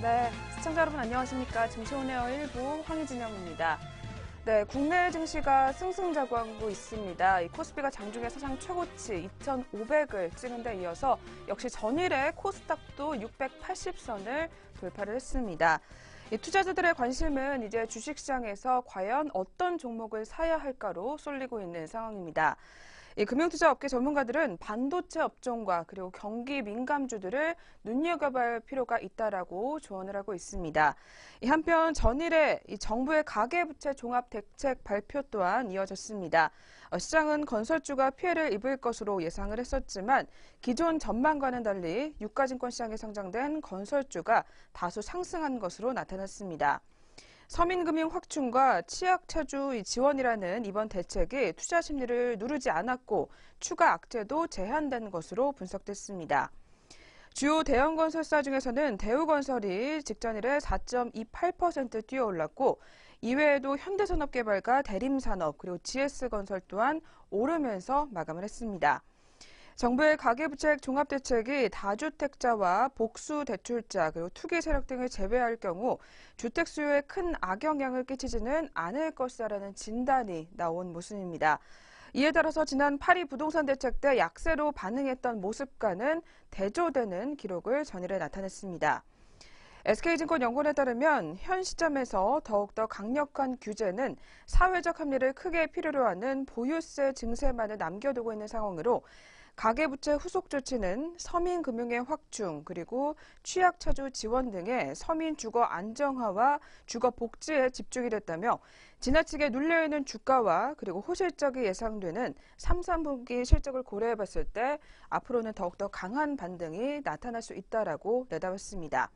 네, 시청자 여러분 안녕하십니까. 증시오네어 1부 황희진영입니다. 네, 국내 증시가 승승장구하고 있습니다. 이 코스피가 장중에 사상 최고치 2,500을 찍은 데 이어서 역시 전일에 코스닥도 680선을 돌파를 했습니다. 이 투자자들의 관심은 이제 주식시장에서 과연 어떤 종목을 사야 할까로 쏠리고 있는 상황입니다. 이 금융투자업계 전문가들은 반도체 업종과 그리고 경기 민감주들을 눈여겨볼 필요가 있다라고 조언을 하고 있습니다. 한편 전일에 이 정부의 가계부채 종합대책 발표 또한 이어졌습니다. 시장은 건설주가 피해를 입을 것으로 예상을 했었지만 기존 전망과는 달리 유가증권 시장에 상장된 건설주가 다소 상승한 것으로 나타났습니다. 서민금융 확충과 취약차주 지원이라는 이번 대책이 투자 심리를 누르지 않았고 추가 악재도 제한된 것으로 분석됐습니다. 주요 대형 건설사 중에서는 대우건설이 직전일에 4.28% 뛰어올랐고 이외에도 현대산업개발과 대림산업 그리고 GS건설 또한 오르면서 마감을 했습니다. 정부의 가계부채 종합대책이 다주택자와 복수대출자 그리고 투기 세력 등을 제외할 경우 주택 수요에 큰 악영향을 끼치지는 않을 것이라는 진단이 나온 모습입니다. 이에 따라서 지난 8.2 부동산 대책 때 약세로 반응했던 모습과는 대조되는 기록을 전일에 나타냈습니다. SK증권연구원에 따르면 현 시점에서 더욱더 강력한 규제는 사회적 합리를 크게 필요로 하는 보유세 증세만을 남겨두고 있는 상황으로 가계부채 후속 조치는 서민금융의 확충 그리고 취약차주 지원 등의 서민 주거 안정화와 주거 복지에 집중이 됐다며 지나치게 눌려있는 주가와 그리고 호실적이 예상되는 3, 4분기 실적을 고려해봤을 때 앞으로는 더욱더 강한 반등이 나타날 수 있다라고 내다봤습니다.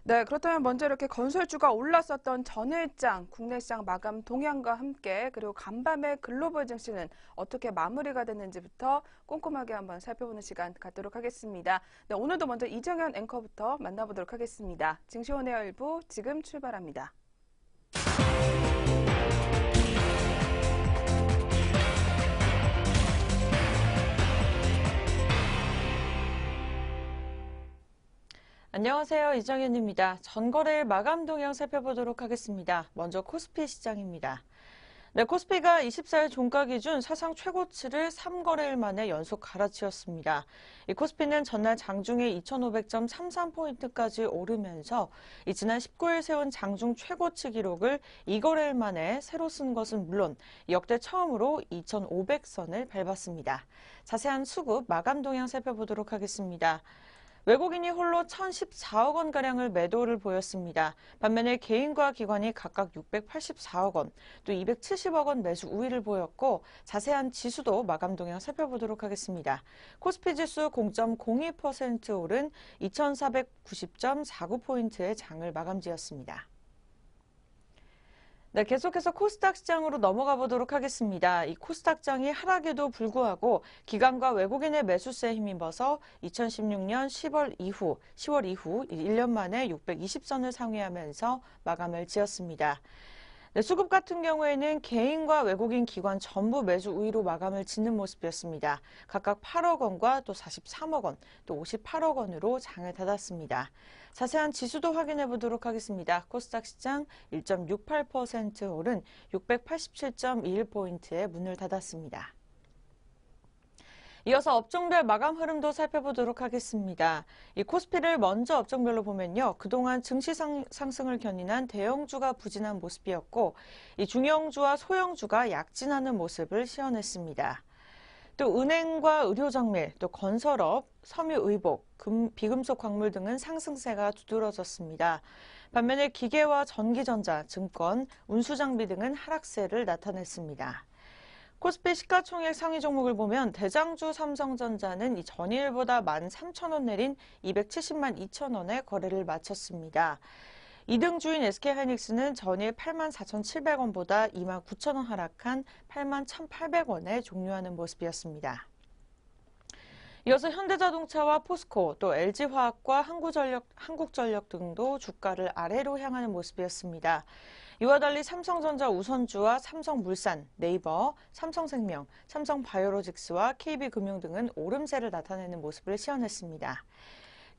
네, 그렇다면 먼저 이렇게 건설주가 올랐었던 전일장 국내 시장 마감 동향과 함께 그리고 간밤의 글로벌 증시는 어떻게 마무리가 됐는지부터 꼼꼼하게 한번 살펴보는 시간 갖도록 하겠습니다. 네, 오늘도 먼저 이정현 앵커부터 만나보도록 하겠습니다. 증시오네어 1부 지금 출발합니다. 안녕하세요. 이정현입니다. 전거래일 마감 동향 살펴보도록 하겠습니다. 먼저 코스피 시장입니다. 네, 코스피가 24일 종가 기준 사상 최고치를 3거래일 만에 연속 갈아치웠습니다. 이 코스피는 전날 장중에 2,500.33포인트까지 오르면서 지난 19일 세운 장중 최고치 기록을 2거래일 만에 새로 쓴 것은 물론 역대 처음으로 2,500선을 밟았습니다. 자세한 수급 마감 동향 살펴보도록 하겠습니다. 외국인이 홀로 1,014억 원가량을 매도를 보였습니다. 반면에 개인과 기관이 각각 684억 원, 또 270억 원 매수 우위를 보였고 자세한 지수도 마감 동향 살펴보도록 하겠습니다. 코스피 지수 0.02% 오른 2,490.49포인트의 장을 마감지었습니다. 네, 계속해서 코스닥 시장으로 넘어가 보도록 하겠습니다. 이 코스닥장이 하락에도 불구하고 기관과 외국인의 매수세에 힘입어서 2016년 10월 이후 1년 만에 620선을 상회하면서 마감을 지었습니다. 네, 수급 같은 경우에는 개인과 외국인 기관 전부 매수 우위로 마감을 짓는 모습이었습니다. 각각 8억 원과 또 43억 원, 또 58억 원으로 장을 닫았습니다. 자세한 지수도 확인해 보도록 하겠습니다. 코스닥 시장 1.68% 오른 687.21포인트에 문을 닫았습니다. 이어서 업종별 마감 흐름도 살펴보도록 하겠습니다. 이 코스피를 먼저 업종별로 보면요. 그동안 증시 상승을 견인한 대형주가 부진한 모습이었고 이 중형주와 소형주가 약진하는 모습을 시현했습니다. 또 은행과 의료정밀, 또 건설업, 섬유의복, 비금속 광물 등은 상승세가 두드러졌습니다. 반면에 기계와 전기전자, 증권, 운수장비 등은 하락세를 나타냈습니다. 코스피 시가총액 상위 종목을 보면 대장주 삼성전자는 이 전일보다 13,000원 내린 270만 2천원에 거래를 마쳤습니다. 2등 주인 SK하이닉스는 전일 84,700원보다 29,000원 하락한 81,800원에 종료하는 모습이었습니다. 이어서 현대자동차와 포스코, 또 LG화학과 한국전력 등도 주가를 아래로 향하는 모습이었습니다. 이와 달리 삼성전자 우선주와 삼성물산, 네이버, 삼성생명, 삼성바이오로직스와 KB금융 등은 오름세를 나타내는 모습을 시현했습니다.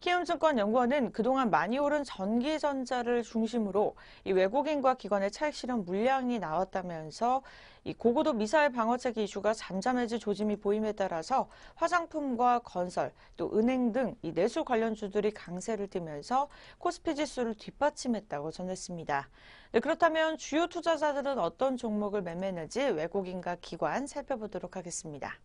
키움증권연구원은 그동안 많이 오른 전기전자를 중심으로 이 외국인과 기관의 차익 실현 물량이 나왔다면서 이 고고도 미사일 방어체계 이슈가 잠잠해질 조짐이 보임에 따라서 화장품과 건설, 또 은행 등 이 내수 관련주들이 강세를 띠면서 코스피 지수를 뒷받침했다고 전했습니다. 네, 그렇다면 주요 투자자들은 어떤 종목을 매매했는지 외국인과 기관 살펴보도록 하겠습니다.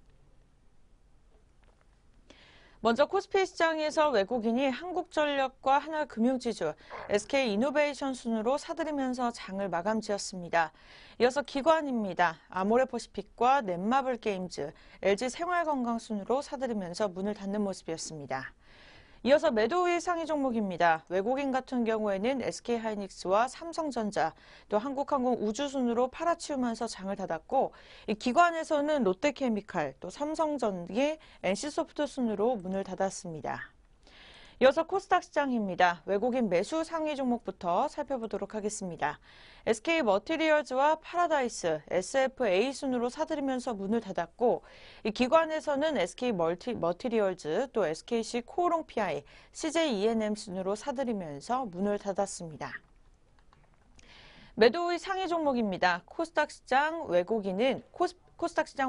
먼저 코스피 시장에서 외국인이 한국전력과 하나금융지주, SK이노베이션 순으로 사들이면서 장을 마감지었습니다. 이어서 기관입니다. 아모레퍼시픽과 넷마블게임즈, LG생활건강 순으로 사들이면서 문을 닫는 모습이었습니다. 이어서 매도 우위 상위 종목입니다. 외국인 같은 경우에는 SK하이닉스와 삼성전자, 또 한국항공 우주순으로 팔아치우면서 장을 닫았고, 이 기관에서는 롯데케미칼, 또 삼성전기, NC소프트 순으로 문을 닫았습니다. 이어서 코스닥 시장입니다. 외국인 매수 상위 종목부터 살펴보도록 하겠습니다. SK머티리얼즈와 파라다이스, SFA 순으로 사들이면서 문을 닫았고, 이 기관에서는 SK머티리얼즈, 또 SKC 코오롱 PI, CJENM 순으로 사들이면서 문을 닫았습니다. 매도 우위 상위 종목입니다. 코스닥 시장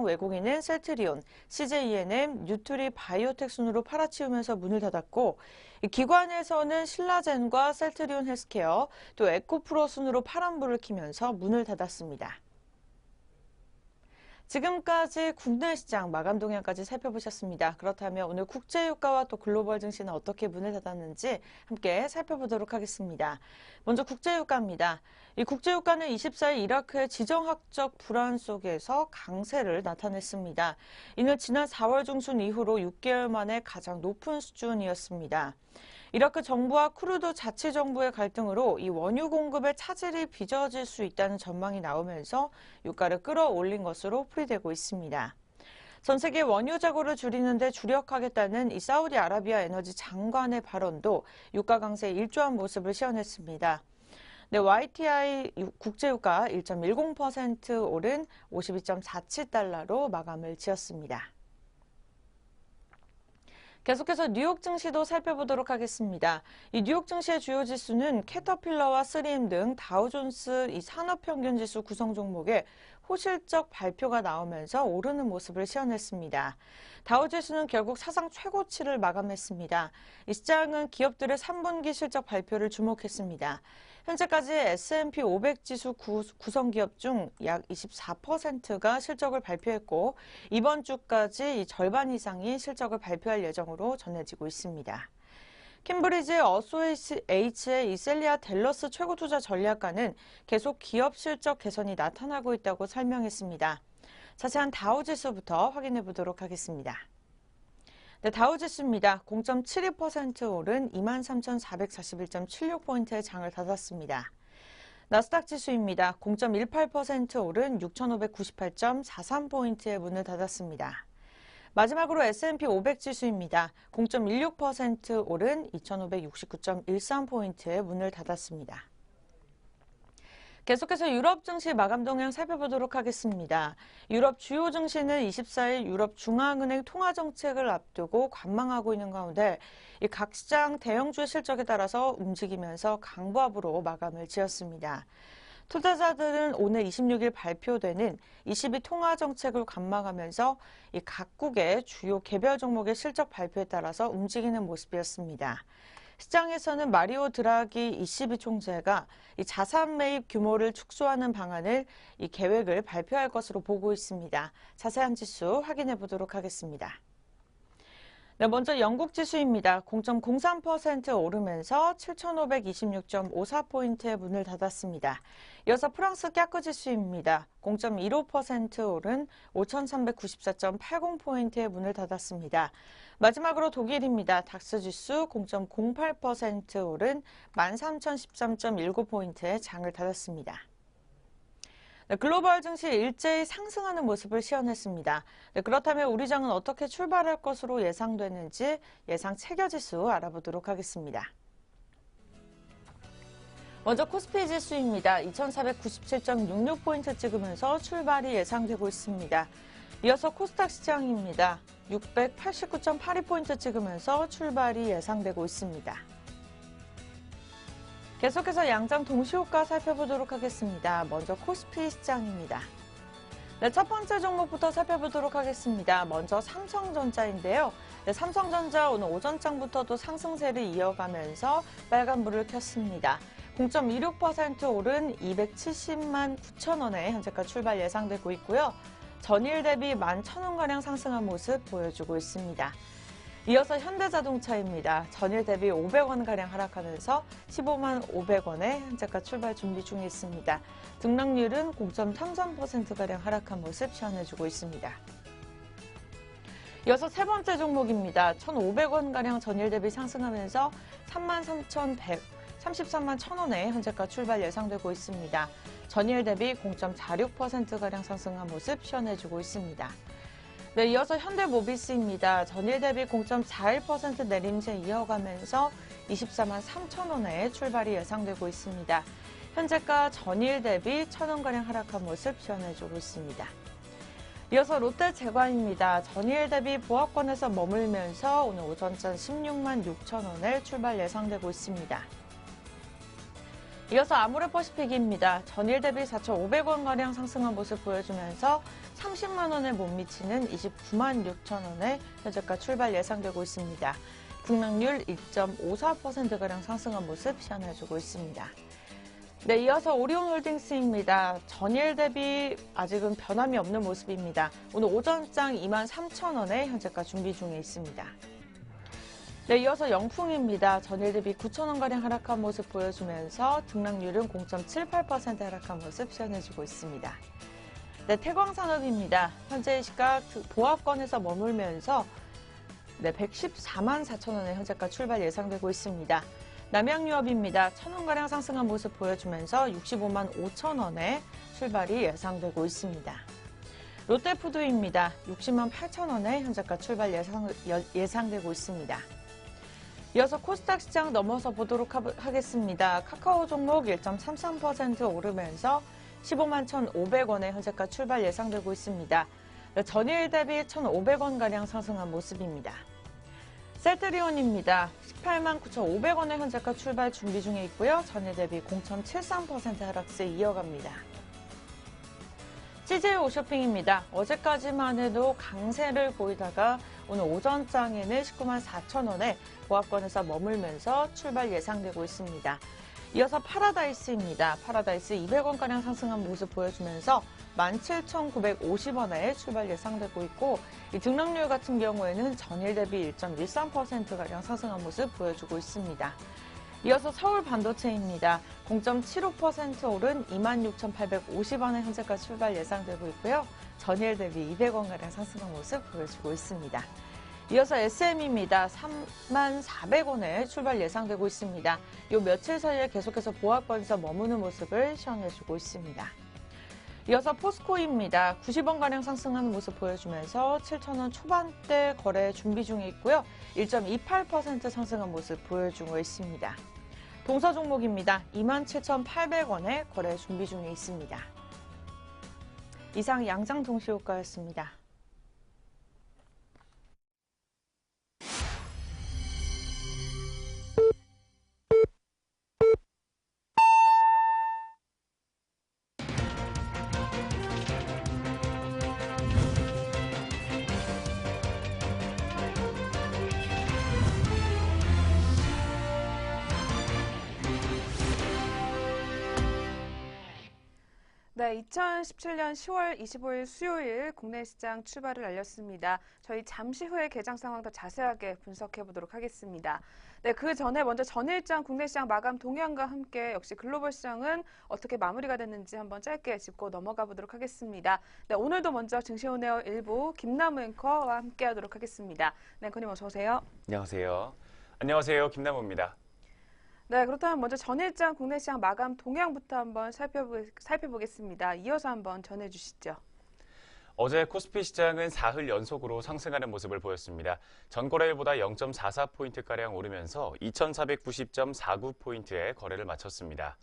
외국인은 셀트리온, CJENM, 뉴트리 바이오텍 순으로 팔아치우면서 문을 닫았고, 기관에서는 신라젠과 셀트리온 헬스케어, 또 에코프로 순으로 파란불을 켜면서 문을 닫았습니다. 지금까지 국내 시장 마감 동향까지 살펴보셨습니다. 그렇다면 오늘 국제유가와 또 글로벌 증시는 어떻게 문을 닫았는지 함께 살펴보도록 하겠습니다. 먼저 국제유가입니다. 이 국제유가는 24일 이라크의 지정학적 불안 속에서 강세를 나타냈습니다. 이는 지난 4월 중순 이후로 6개월 만에 가장 높은 수준이었습니다. 이라크 정부와 쿠르드 자치정부의 갈등으로 이 원유 공급의 차질이 빚어질 수 있다는 전망이 나오면서 유가를 끌어올린 것으로 풀이되고 있습니다. 전 세계 원유 재고를 줄이는 데 주력하겠다는 이 사우디아라비아 에너지 장관의 발언도 유가 강세에 일조한 모습을 시현했습니다. 네, YTI 국제유가 1.10% 오른 52.47달러로 마감을 지었습니다. 계속해서 뉴욕 증시도 살펴보도록 하겠습니다. 이 뉴욕 증시의 주요 지수는 캐터필러와 3M 등 다우존스 이 산업평균지수 구성 종목에 호실적 발표가 나오면서 오르는 모습을 시현했습니다. 다우지수는 결국 사상 최고치를 마감했습니다. 이 시장은 기업들의 3분기 실적 발표를 주목했습니다. 현재까지 S&P 500 지수 구성 기업 중 약 24%가 실적을 발표했고, 이번 주까지 절반 이상이 실적을 발표할 예정으로 전해지고 있습니다. 캠브리지 어소시에이츠의 이셀리아 델러스 최고투자 전략가는 계속 기업 실적 개선이 나타나고 있다고 설명했습니다. 자세한 다우지수부터 확인해 보도록 하겠습니다. 네, 다우지수입니다. 0.72% 오른 23,441.76포인트의 장을 닫았습니다. 나스닥 지수입니다. 0.18% 오른 6,598.43포인트의 문을 닫았습니다. 마지막으로 S&P 500 지수입니다. 0.16% 오른 2,569.13포인트의 문을 닫았습니다. 계속해서 유럽 증시 마감 동향 살펴보도록 하겠습니다. 유럽 주요 증시는 24일 유럽 중앙은행 통화 정책을 앞두고 관망하고 있는 가운데 이 각 시장 대형주의 실적에 따라서 움직이면서 강보합으로 마감을 지었습니다. 투자자들은 오늘 26일 발표되는 ECB 통화 정책을 관망하면서 이 각국의 주요 개별 종목의 실적 발표에 따라서 움직이는 모습이었습니다. 시장에서는 마리오 드라기 ECB 총재가 이 자산 매입 규모를 축소하는 방안을 이 계획을 발표할 것으로 보고 있습니다. 자세한 지수 확인해 보도록 하겠습니다. 네, 먼저 영국 지수입니다. 0.03% 오르면서 7,526.54포인트의 문을 닫았습니다. 이어서 프랑스 깍그 지수입니다. 0.15% 오른 5,394.80포인트의 문을 닫았습니다. 마지막으로 독일입니다. 닥스 지수 0.08% 오른 13,013.19포인트의 장을 닫았습니다. 네, 글로벌 증시 일제히 상승하는 모습을 시현했습니다. 네, 그렇다면 우리 장은 어떻게 출발할 것으로 예상되는지 예상 체결지수 알아보도록 하겠습니다. 먼저 코스피 지수입니다. 2,497.66포인트 찍으면서 출발이 예상되고 있습니다. 이어서 코스닥 시장입니다. 689.82포인트 찍으면서 출발이 예상되고 있습니다. 계속해서 양장 동시호가 살펴보도록 하겠습니다. 먼저 코스피 시장입니다. 네, 첫 번째 종목부터 살펴보도록 하겠습니다. 먼저 삼성전자인데요. 네, 삼성전자 오늘 오전장부터도 상승세를 이어가면서 빨간불을 켰습니다. 0.26% 오른 270만 9천 원에 현재가 출발 예상되고 있고요. 전일 대비 11,000원가량 상승한 모습 보여주고 있습니다. 이어서 현대자동차입니다. 전일 대비 500원가량 하락하면서 15만 500원에 현재가 출발 준비 중에 있습니다. 등락률은 0.33%가량 하락한 모습 시현해주고 있습니다. 이어서 세 번째 종목입니다. 1,500원가량 전일 대비 상승하면서 33만 1,000원에 현재가 출발 예상되고 있습니다. 전일 대비 0.46%가량 상승한 모습 시현해주고 있습니다. 네, 이어서 현대모비스입니다. 전일 대비 0.41% 내림세 이어가면서 24만 3,000원에 출발이 예상되고 있습니다. 현재가 전일 대비 1,000원가량 하락한 모습 시현해주고 있습니다. 이어서 롯데제과입니다. 전일 대비 보합권에서 머물면서 오늘 오전장 16만 6천 원에 출발 예상되고 있습니다. 이어서 아모레퍼시픽입니다. 전일 대비 4,500원가량 상승한 모습 보여주면서 30만 원에 못 미치는 29만 6천 원에 현재가 출발 예상되고 있습니다. 등락률 1.54%가량 상승한 모습 시현해주고 있습니다. 네, 이어서 오리온홀딩스입니다. 전일 대비 아직은 변함이 없는 모습입니다. 오늘 오전장 2만 3천 원에 현재가 준비 중에 있습니다. 네, 이어서 영풍입니다. 전일 대비 9천 원가량 하락한 모습 보여주면서 등락률은 0.78% 하락한 모습 시현해주고 있습니다. 네, 태광산업입니다. 현재 시각 보합권에서 머물면서 114만 4천 원에 현재가 출발 예상되고 있습니다. 남양유업입니다. 1,000원가량 상승한 모습 보여주면서 65만 5천 원에 출발이 예상되고 있습니다. 롯데푸드입니다. 60만 8천 원에 현재가 출발 예상되고 있습니다. 이어서 코스닥 시장 넘어서 보도록 하겠습니다. 카카오 종목 1.33% 오르면서 15만 1,500원에 현재가 출발 예상되고 있습니다. 전일 대비 1,500원가량 상승한 모습입니다. 셀트리온입니다. 18만 9,500원에 현재가 출발 준비 중에 있고요. 전일 대비 0.73% 하락세 이어갑니다. CJ 오쇼핑입니다. 어제까지만 해도 강세를 보이다가 오늘 오전장에는 19만 4천 원에 보합권에서 머물면서 출발 예상되고 있습니다. 이어서 파라다이스입니다. 파라다이스 200원가량 상승한 모습 보여주면서 17,950원에 출발 예상되고 있고 이 등락률 같은 경우에는 전일 대비 1.13%가량 상승한 모습 보여주고 있습니다. 이어서 서울반도체입니다. 0.75% 오른 26,850원에 현재가 출발 예상되고 있고요. 전일 대비 200원가량 상승한 모습 보여주고 있습니다. 이어서 SM입니다. 3만 400원에 출발 예상되고 있습니다. 이 며칠 사이에 계속해서 보합권에서 머무는 모습을 시현해주고 있습니다. 이어서 포스코입니다. 90원가량 상승하는 모습 보여주면서 7,000원 초반대 거래 준비 중에 있고요. 1.28% 상승한 모습 보여주고 있습니다. 동서 종목입니다. 27,800원에 거래 준비 중에 있습니다. 이상 양장 동시효과였습니다. 네, 2017년 10월 25일 수요일 국내 시장 출발을 알렸습니다. 저희 잠시 후에 개장 상황 더 자세하게 분석해 보도록 하겠습니다. 네, 그 전에 먼저 전일장 국내 시장 마감 동향과 함께 역시 글로벌 시장은 어떻게 마무리가 됐는지 한번 짧게 짚고 넘어가 보도록 하겠습니다. 네, 오늘도 먼저 증시오네어 일부 김남우 앵커와 함께 하도록 하겠습니다. 네, 앵커님 어서 오세요. 안녕하세요. 안녕하세요. 김남우입니다. 네, 그렇다면 먼저 전일장 국내 시장 마감 동향부터 한번 살펴보겠습니다. 이어서 한번 전해주시죠. 어제 코스피 시장은 사흘 연속으로 상승하는 모습을 보였습니다. 전거래일보다 0.44포인트가량 오르면서 2,490.49포인트에 거래를 마쳤습니다.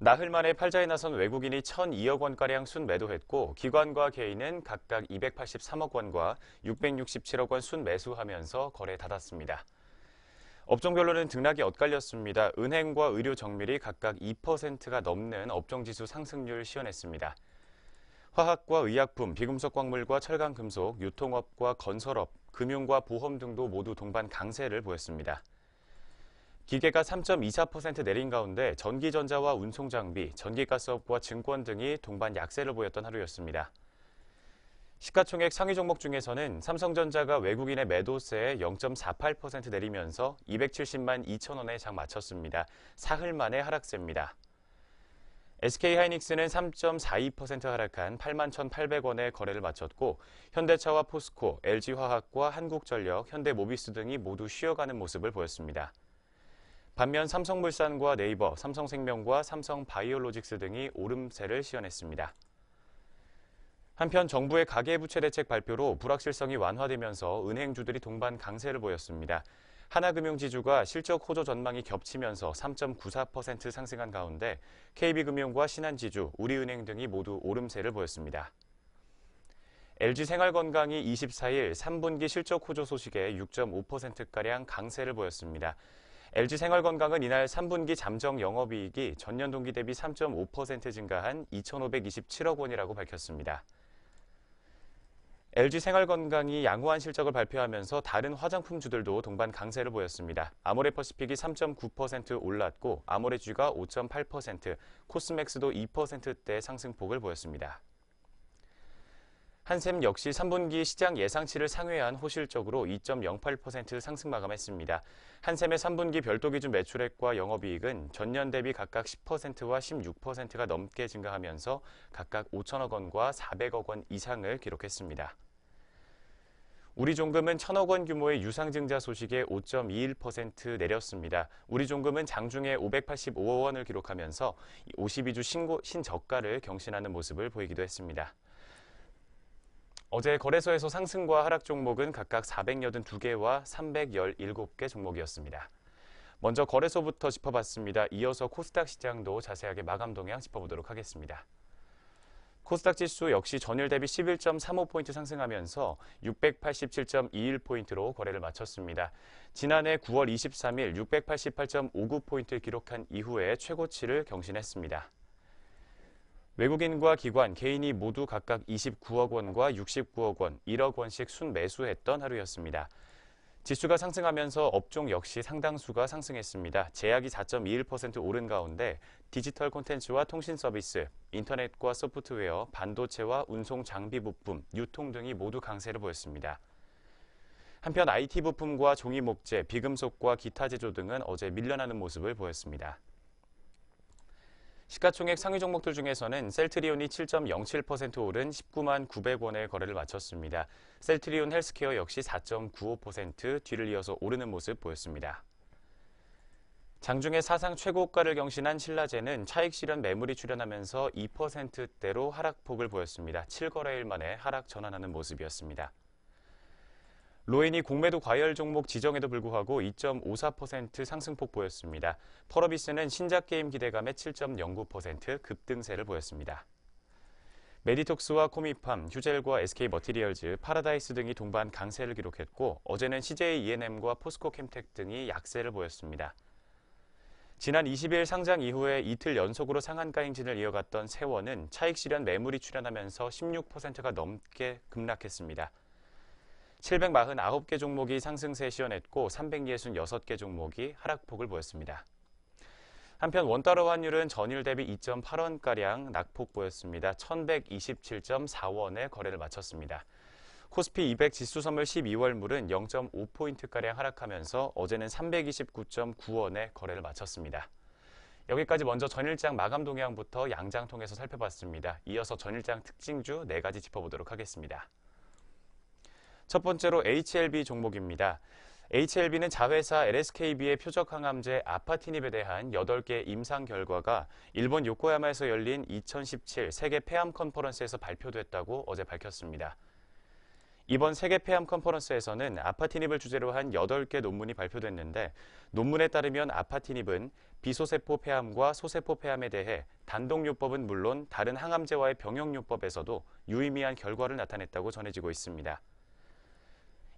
나흘 만에 팔자에 나선 외국인이 1,002억 원가량 순매도했고 기관과 개인은 각각 283억 원과 667억 원 순매수하면서 거래 닫았습니다. 업종별로는 등락이 엇갈렸습니다. 은행과 의료 정밀이 각각 2%가 넘는 업종지수 상승률 시현했습니다. 화학과 의약품, 비금속 광물과 철강 금속, 유통업과 건설업, 금융과 보험 등도 모두 동반 강세를 보였습니다. 기계가 3.24% 내린 가운데 전기전자와 운송장비, 전기가스업과 증권 등이 동반 약세를 보였던 하루였습니다. 시가총액 상위 종목 중에서는 삼성전자가 외국인의 매도세에 0.48% 내리면서 270만 2천 원에 장 마쳤습니다. 사흘 만에 하락세입니다. SK하이닉스는 3.42% 하락한 8만 1,800원에 거래를 마쳤고 현대차와 포스코, LG화학과 한국전력, 현대모비스 등이 모두 쉬어가는 모습을 보였습니다. 반면 삼성물산과 네이버, 삼성생명과 삼성바이오로직스 등이 오름세를 시현했습니다. 한편 정부의 가계부채 대책 발표로 불확실성이 완화되면서 은행주들이 동반 강세를 보였습니다. 하나금융지주가 실적 호조 전망이 겹치면서 3.94% 상승한 가운데 KB금융과 신한지주, 우리은행 등이 모두 오름세를 보였습니다. LG생활건강이 24일 3분기 실적 호조 소식에 6.5%가량 강세를 보였습니다. LG생활건강은 이날 3분기 잠정 영업이익이 전년 동기 대비 3.5% 증가한 2,527억 원이라고 밝혔습니다. LG생활건강이 양호한 실적을 발표하면서 다른 화장품주들도 동반 강세를 보였습니다. 아모레퍼시픽이 3.9% 올랐고 아모레주가 5.8%, 코스맥스도 2%대 상승폭을 보였습니다. 한샘 역시 3분기 시장 예상치를 상회한 호실적으로 2.08% 상승 마감했습니다. 한샘의 3분기 별도 기준 매출액과 영업이익은 전년 대비 각각 10%와 16%가 넘게 증가하면서 각각 5천억 원과 400억 원 이상을 기록했습니다. 우리종금은 1,000억 원 규모의 유상증자 소식에 5.21% 내렸습니다. 우리종금은 장중에 585억 원을 기록하면서 52주 신저가를 경신하는 모습을 보이기도 했습니다. 어제 거래소에서 상승과 하락 종목은 각각 482개와 317개 종목이었습니다. 먼저 거래소부터 짚어봤습니다. 이어서 코스닥 시장도 자세하게 마감 동향 짚어보도록 하겠습니다. 코스닥 지수 역시 전일 대비 11.35포인트 상승하면서 687.21포인트로 거래를 마쳤습니다. 지난해 9월 23일 688.59포인트를 기록한 이후에 최고치를 경신했습니다. 외국인과 기관, 개인이 모두 각각 29억 원과 69억 원, 1억 원씩 순매수했던 하루였습니다. 지수가 상승하면서 업종 역시 상당수가 상승했습니다. 제약이 4.21% 오른 가운데 디지털 콘텐츠와 통신 서비스, 인터넷과 소프트웨어, 반도체와 운송 장비 부품, 유통 등이 모두 강세를 보였습니다. 한편 IT 부품과 종이 목재, 비금속과 기타 제조 등은 어제 밀려나는 모습을 보였습니다. 시가총액 상위 종목들 중에서는 셀트리온이 7.07% 오른 19만 900원에 거래를 마쳤습니다. 셀트리온 헬스케어 역시 4.95% 뒤를 이어서 오르는 모습 보였습니다. 장중에 사상 최고가를 경신한 신라제는 차익 실현 매물이 출현하면서 2%대로 하락폭을 보였습니다. 7거래일 만에 하락 전환하는 모습이었습니다. 로엔이 공매도 과열 종목 지정에도 불구하고 2.54% 상승폭 보였습니다. 펄어비스는 신작 게임 기대감에 7.09% 급등세를 보였습니다. 메디톡스와 코미팜, 휴젤과 SK머티리얼즈, 파라다이스 등이 동반 강세를 기록했고 어제는 CJ E&M과 포스코 캠텍 등이 약세를 보였습니다. 지난 20일 상장 이후에 이틀 연속으로 상한가 행진을 이어갔던 세원은 차익 실현 매물이 출현하면서 16%가 넘게 급락했습니다. 749개 종목이 상승세 시현했고 366개 종목이 하락폭을 보였습니다. 한편 원달러 환율은 전일 대비 2.8원가량 낙폭 보였습니다. 1127.4원에 거래를 마쳤습니다. 코스피 200 지수 선물 12월물은 0.5포인트가량 하락하면서 어제는 329.9원에 거래를 마쳤습니다. 여기까지 먼저 전일장 마감 동향부터 양장 통해서 살펴봤습니다. 이어서 전일장 특징주 4가지 짚어보도록 하겠습니다. 첫 번째로 HLB 종목입니다. HLB는 자회사 LSKB의 표적 항암제 아파티닙에 대한 8개 임상 결과가 일본 요코야마에서 열린 2017 세계 폐암 컨퍼런스에서 발표됐다고 어제 밝혔습니다. 이번 세계 폐암 컨퍼런스에서는 아파티닙을 주제로 한 8개 논문이 발표됐는데 논문에 따르면 아파티닙은 비소세포 폐암과 소세포 폐암에 대해 단독요법은 물론 다른 항암제와의 병용요법에서도 유의미한 결과를 나타냈다고 전해지고 있습니다.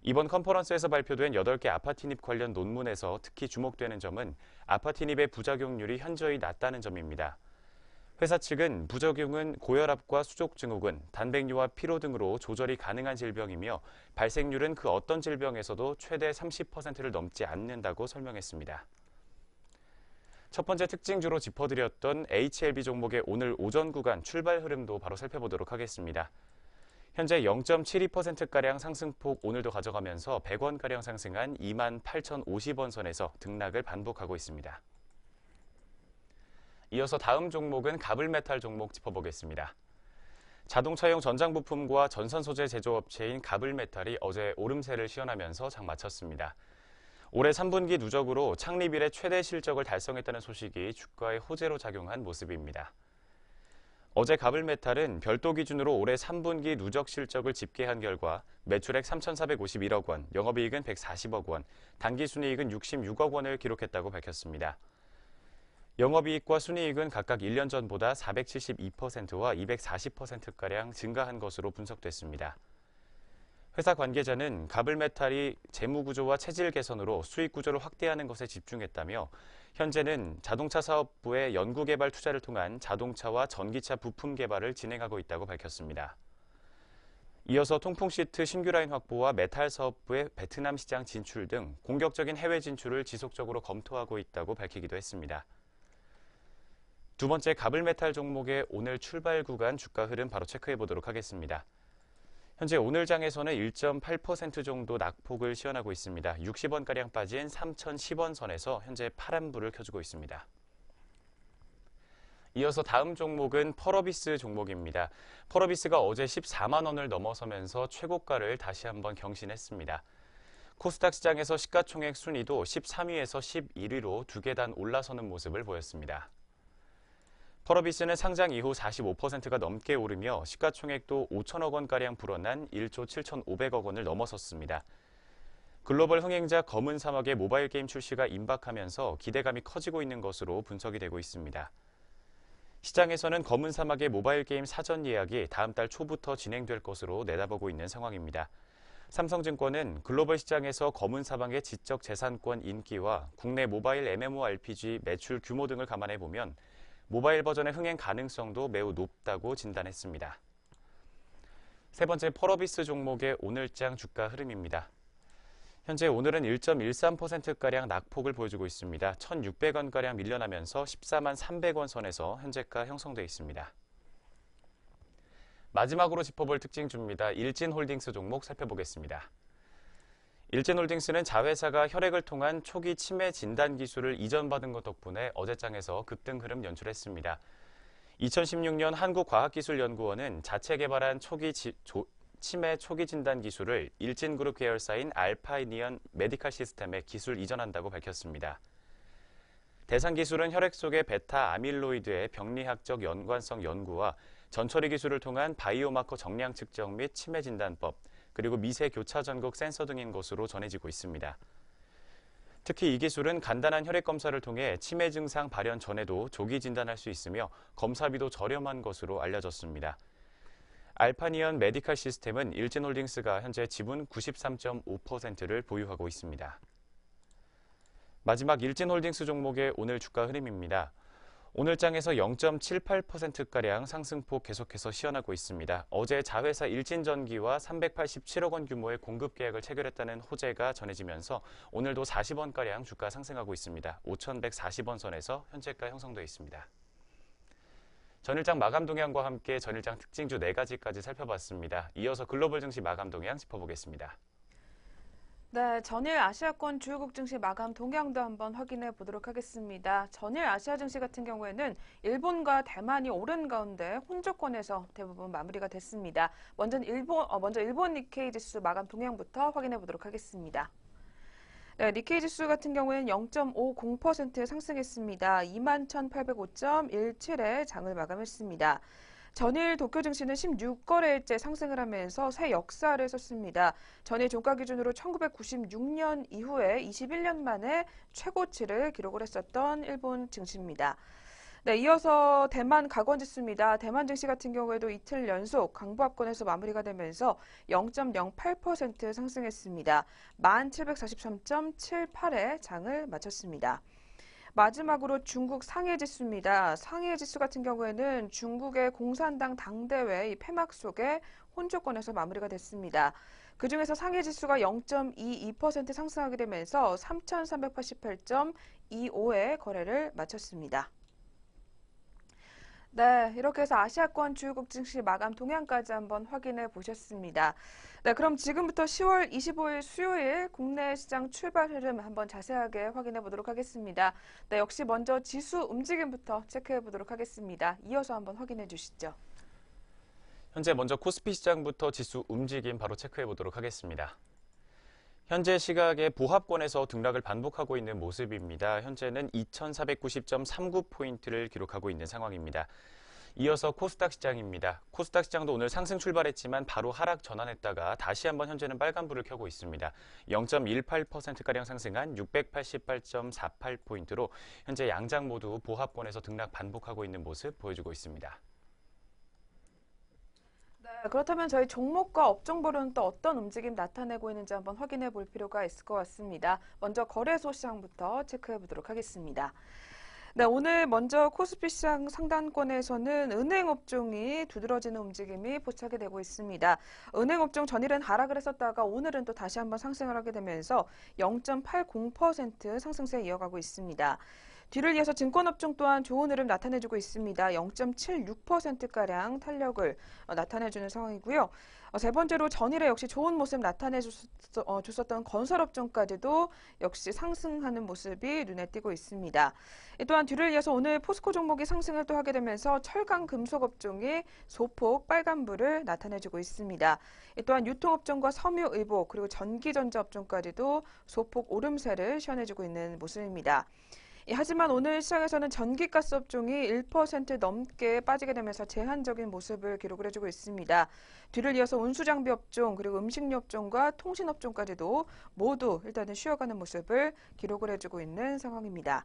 이번 컨퍼런스에서 발표된 8개 아파티닙 관련 논문에서 특히 주목되는 점은 아파티닙의 부작용률이 현저히 낮다는 점입니다. 회사 측은 부작용은 고혈압과 수족증후군, 단백뇨와 피로 등으로 조절이 가능한 질병이며 발생률은 그 어떤 질병에서도 최대 30%를 넘지 않는다고 설명했습니다. 첫 번째 특징주로 짚어드렸던 HLB 종목의 오늘 오전 구간 출발 흐름도 바로 살펴보도록 하겠습니다. 현재 0.72%가량 상승폭 오늘도 가져가면서 100원가량 상승한 28,050원 선에서 등락을 반복하고 있습니다. 이어서 다음 종목은 가블메탈 종목 짚어보겠습니다. 자동차용 전장부품과 전선소재 제조업체인 가블메탈이 어제 오름세를 시현하면서 장 마쳤습니다. 올해 3분기 누적으로 창립 이래 최대 실적을 달성했다는 소식이 주가에 호재로 작용한 모습입니다. 어제 가블메탈은 별도 기준으로 올해 3분기 누적 실적을 집계한 결과 매출액 3,451억 원, 영업이익은 140억 원, 당기순이익은 66억 원을 기록했다고 밝혔습니다. 영업이익과 순이익은 각각 1년 전보다 472%와 240%가량 증가한 것으로 분석됐습니다. 회사 관계자는 가블메탈이 재무구조와 체질 개선으로 수익 구조를 확대하는 것에 집중했다며 현재는 자동차 사업부의 연구개발 투자를 통한 자동차와 전기차 부품 개발을 진행하고 있다고 밝혔습니다. 이어서 통풍시트 신규 라인 확보와 메탈 사업부의 베트남 시장 진출 등 공격적인 해외 진출을 지속적으로 검토하고 있다고 밝히기도 했습니다. 두 번째 가블메탈 종목의 오늘 출발 구간 주가 흐름 바로 체크해 보도록 하겠습니다. 현재 오늘 장에서는 1.8% 정도 낙폭을 시현하고 있습니다. 60원가량 빠진 3,010원 선에서 현재 파란불을 켜주고 있습니다. 이어서 다음 종목은 펄어비스 종목입니다. 펄어비스가 어제 14만 원을 넘어서면서 최고가를 다시 한번 경신했습니다. 코스닥 시장에서 시가총액 순위도 13위에서 11위로 두 계단 올라서는 모습을 보였습니다. 펄어비스는 상장 이후 45%가 넘게 오르며 시가총액도 5천억 원가량 불어난 1조 7,500억 원을 넘어섰습니다. 글로벌 흥행자 검은 사막의 모바일 게임 출시가 임박하면서 기대감이 커지고 있는 것으로 분석이 되고 있습니다. 시장에서는 검은 사막의 모바일 게임 사전 예약이 다음 달 초부터 진행될 것으로 내다보고 있는 상황입니다. 삼성증권은 글로벌 시장에서 검은 사막의 지적 재산권 인기와 국내 모바일 MMORPG 매출 규모 등을 감안해 보면 모바일 버전의 흥행 가능성도 매우 높다고 진단했습니다. 세 번째 펄어비스 종목의 오늘장 주가 흐름입니다. 현재 오늘은 1.13%가량 낙폭을 보여주고 있습니다. 1,600원가량 밀려나면서 14만 300원 선에서 현재가 형성돼 있습니다. 마지막으로 짚어볼 특징주입니다. 일진홀딩스 종목 살펴보겠습니다. 일진홀딩스는 자회사가 혈액을 통한 초기 치매 진단 기술을 이전받은 것 덕분에 어제장에서 급등 흐름 연출했습니다. 2016년 한국과학기술연구원은 자체 개발한 치매 초기 진단 기술을 일진그룹 계열사인 알파이니언 메디칼 시스템에 기술 이전한다고 밝혔습니다. 대상 기술은 혈액 속의 베타 아밀로이드의 병리학적 연관성 연구와 전처리 기술을 통한 바이오마커 정량 측정 및 치매 진단법, 그리고 미세 교차 전극 센서 등인 것으로 전해지고 있습니다. 특히 이 기술은 간단한 혈액 검사를 통해 치매 증상 발현 전에도 조기 진단할 수 있으며 검사비도 저렴한 것으로 알려졌습니다. 알파니언 메디칼 시스템은 일진홀딩스가 현재 지분 93.5%를 보유하고 있습니다. 마지막 일진홀딩스 종목의 오늘 주가 흐름입니다. 오늘장에서 0.78%가량 상승폭 계속해서 시현하고 있습니다. 어제 자회사 일진전기와 387억 원 규모의 공급 계약을 체결했다는 호재가 전해지면서 오늘도 40원가량 주가 상승하고 있습니다. 5,140원 선에서 현재가 형성되어 있습니다. 전일장 마감 동향과 함께 전일장 특징주 4가지까지 살펴봤습니다. 이어서 글로벌 증시 마감 동향 짚어보겠습니다. 네, 전일 아시아권 주요국 증시 마감 동향도 한번 확인해 보도록 하겠습니다. 전일 아시아 증시 같은 경우에는 일본과 대만이 오른 가운데 혼조권에서 대부분 마무리가 됐습니다. 먼저 일본 니케이 지수 마감 동향부터 확인해 보도록 하겠습니다. 네, 니케이 지수 같은 경우에는 0.50% 상승했습니다. 21,805.17에 장을 마감했습니다. 전일 도쿄 증시는 16거래일째 상승을 하면서 새 역사를 썼습니다. 전일 종가 기준으로 1996년 이후에 21년 만에 최고치를 기록을 했었던 일본 증시입니다. 네, 이어서 대만 가건지수입니다. 대만 증시 같은 경우에도 이틀 연속 강보합권에서 마무리가 되면서 0.08% 상승했습니다. 1743.78에 장을 마쳤습니다. 마지막으로 중국 상해지수입니다. 상해지수 같은 경우에는 중국의 공산당 당대회 이 폐막 속에 혼조권에서 마무리가 됐습니다. 그중에서 상해지수가 0.22% 상승하게 되면서 3,388.25의 거래를 마쳤습니다. 네, 이렇게 해서 아시아권 주요국 증시 마감 동향까지 한번 확인해 보셨습니다. 네, 그럼 지금부터 10월 25일 수요일 국내 시장 출발 흐름 한번 자세하게 확인해 보도록 하겠습니다. 네, 역시 먼저 지수 움직임부터 체크해 보도록 하겠습니다. 이어서 한번 확인해 주시죠. 현재 먼저 코스피 시장부터 지수 움직임 바로 체크해 보도록 하겠습니다. 현재 시각에 보합권에서 등락을 반복하고 있는 모습입니다. 현재는 2490.39포인트를 기록하고 있는 상황입니다. 이어서 코스닥 시장입니다. 코스닥 시장도 오늘 상승 출발했지만 바로 하락 전환했다가 다시 한번 현재는 빨간불을 켜고 있습니다. 0.18%가량 상승한 688.48포인트로 현재 양장 모두 보합권에서 등락 반복하고 있는 모습 보여주고 있습니다. 네, 그렇다면 저희 종목과 업종별로는 또 어떤 움직임 나타내고 있는지 한번 확인해 볼 필요가 있을 것 같습니다. 먼저 거래소 시장부터 체크해 보도록 하겠습니다. 네, 오늘 먼저 코스피 시장 상단권에서는 은행 업종이 두드러지는 움직임이 포착이 되고 있습니다. 은행 업종 전일은 하락을 했었다가 오늘은 또 다시 한번 상승을 하게 되면서 0.80% 상승세 이어가고 있습니다. 뒤를 이어서 증권업종 또한 좋은 흐름 나타내주고 있습니다. 0.76%가량 탄력을 나타내주는 상황이고요. 세 번째로 전일에 역시 좋은 모습 나타내줬었던 건설업종까지도 역시 상승하는 모습이 눈에 띄고 있습니다. 또한 뒤를 이어서 오늘 포스코 종목이 상승을 또 하게 되면서 철강 금속업종이 소폭 빨간불을 나타내주고 있습니다. 또한 유통업종과 섬유의복 그리고 전기전자업종까지도 소폭 오름세를 시현해주고 있는 모습입니다. 하지만 오늘 시장에서는 전기가스 업종이 1% 넘게 빠지게 되면서 제한적인 모습을 기록을 해주고 있습니다. 뒤를 이어서 운수장비 업종 그리고 음식료 업종과 통신 업종까지도 모두 일단은 쉬어가는 모습을 기록을 해주고 있는 상황입니다.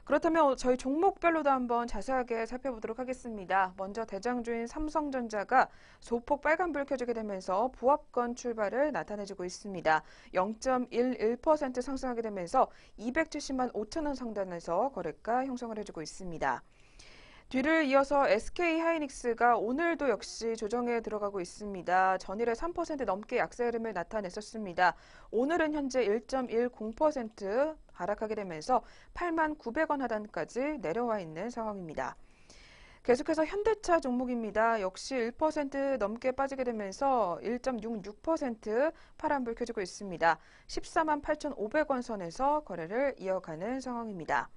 그렇다면 저희 종목별로도 한번 자세하게 살펴보도록 하겠습니다. 먼저 대장주인 삼성전자가 소폭 빨간불 켜지게 되면서 부합권 출발을 나타내주고 있습니다. 0.11% 상승하게 되면서 270만 5천 원 상단에서 거래가 형성을 해주고 있습니다. 뒤를 이어서 SK하이닉스가 오늘도 역시 조정에 들어가고 있습니다. 전일에 3% 넘게 약세 흐름을 나타냈었습니다. 오늘은 현재 1.10% 하락하게 되면서 8만 900원 하단까지 내려와 있는 상황입니다. 계속해서 현대차 종목입니다. 역시 1% 넘게 빠지게 되면서 1.66% 파란불 켜지고 있습니다. 14만 8,500원 선에서 거래를 이어가는 상황입니다.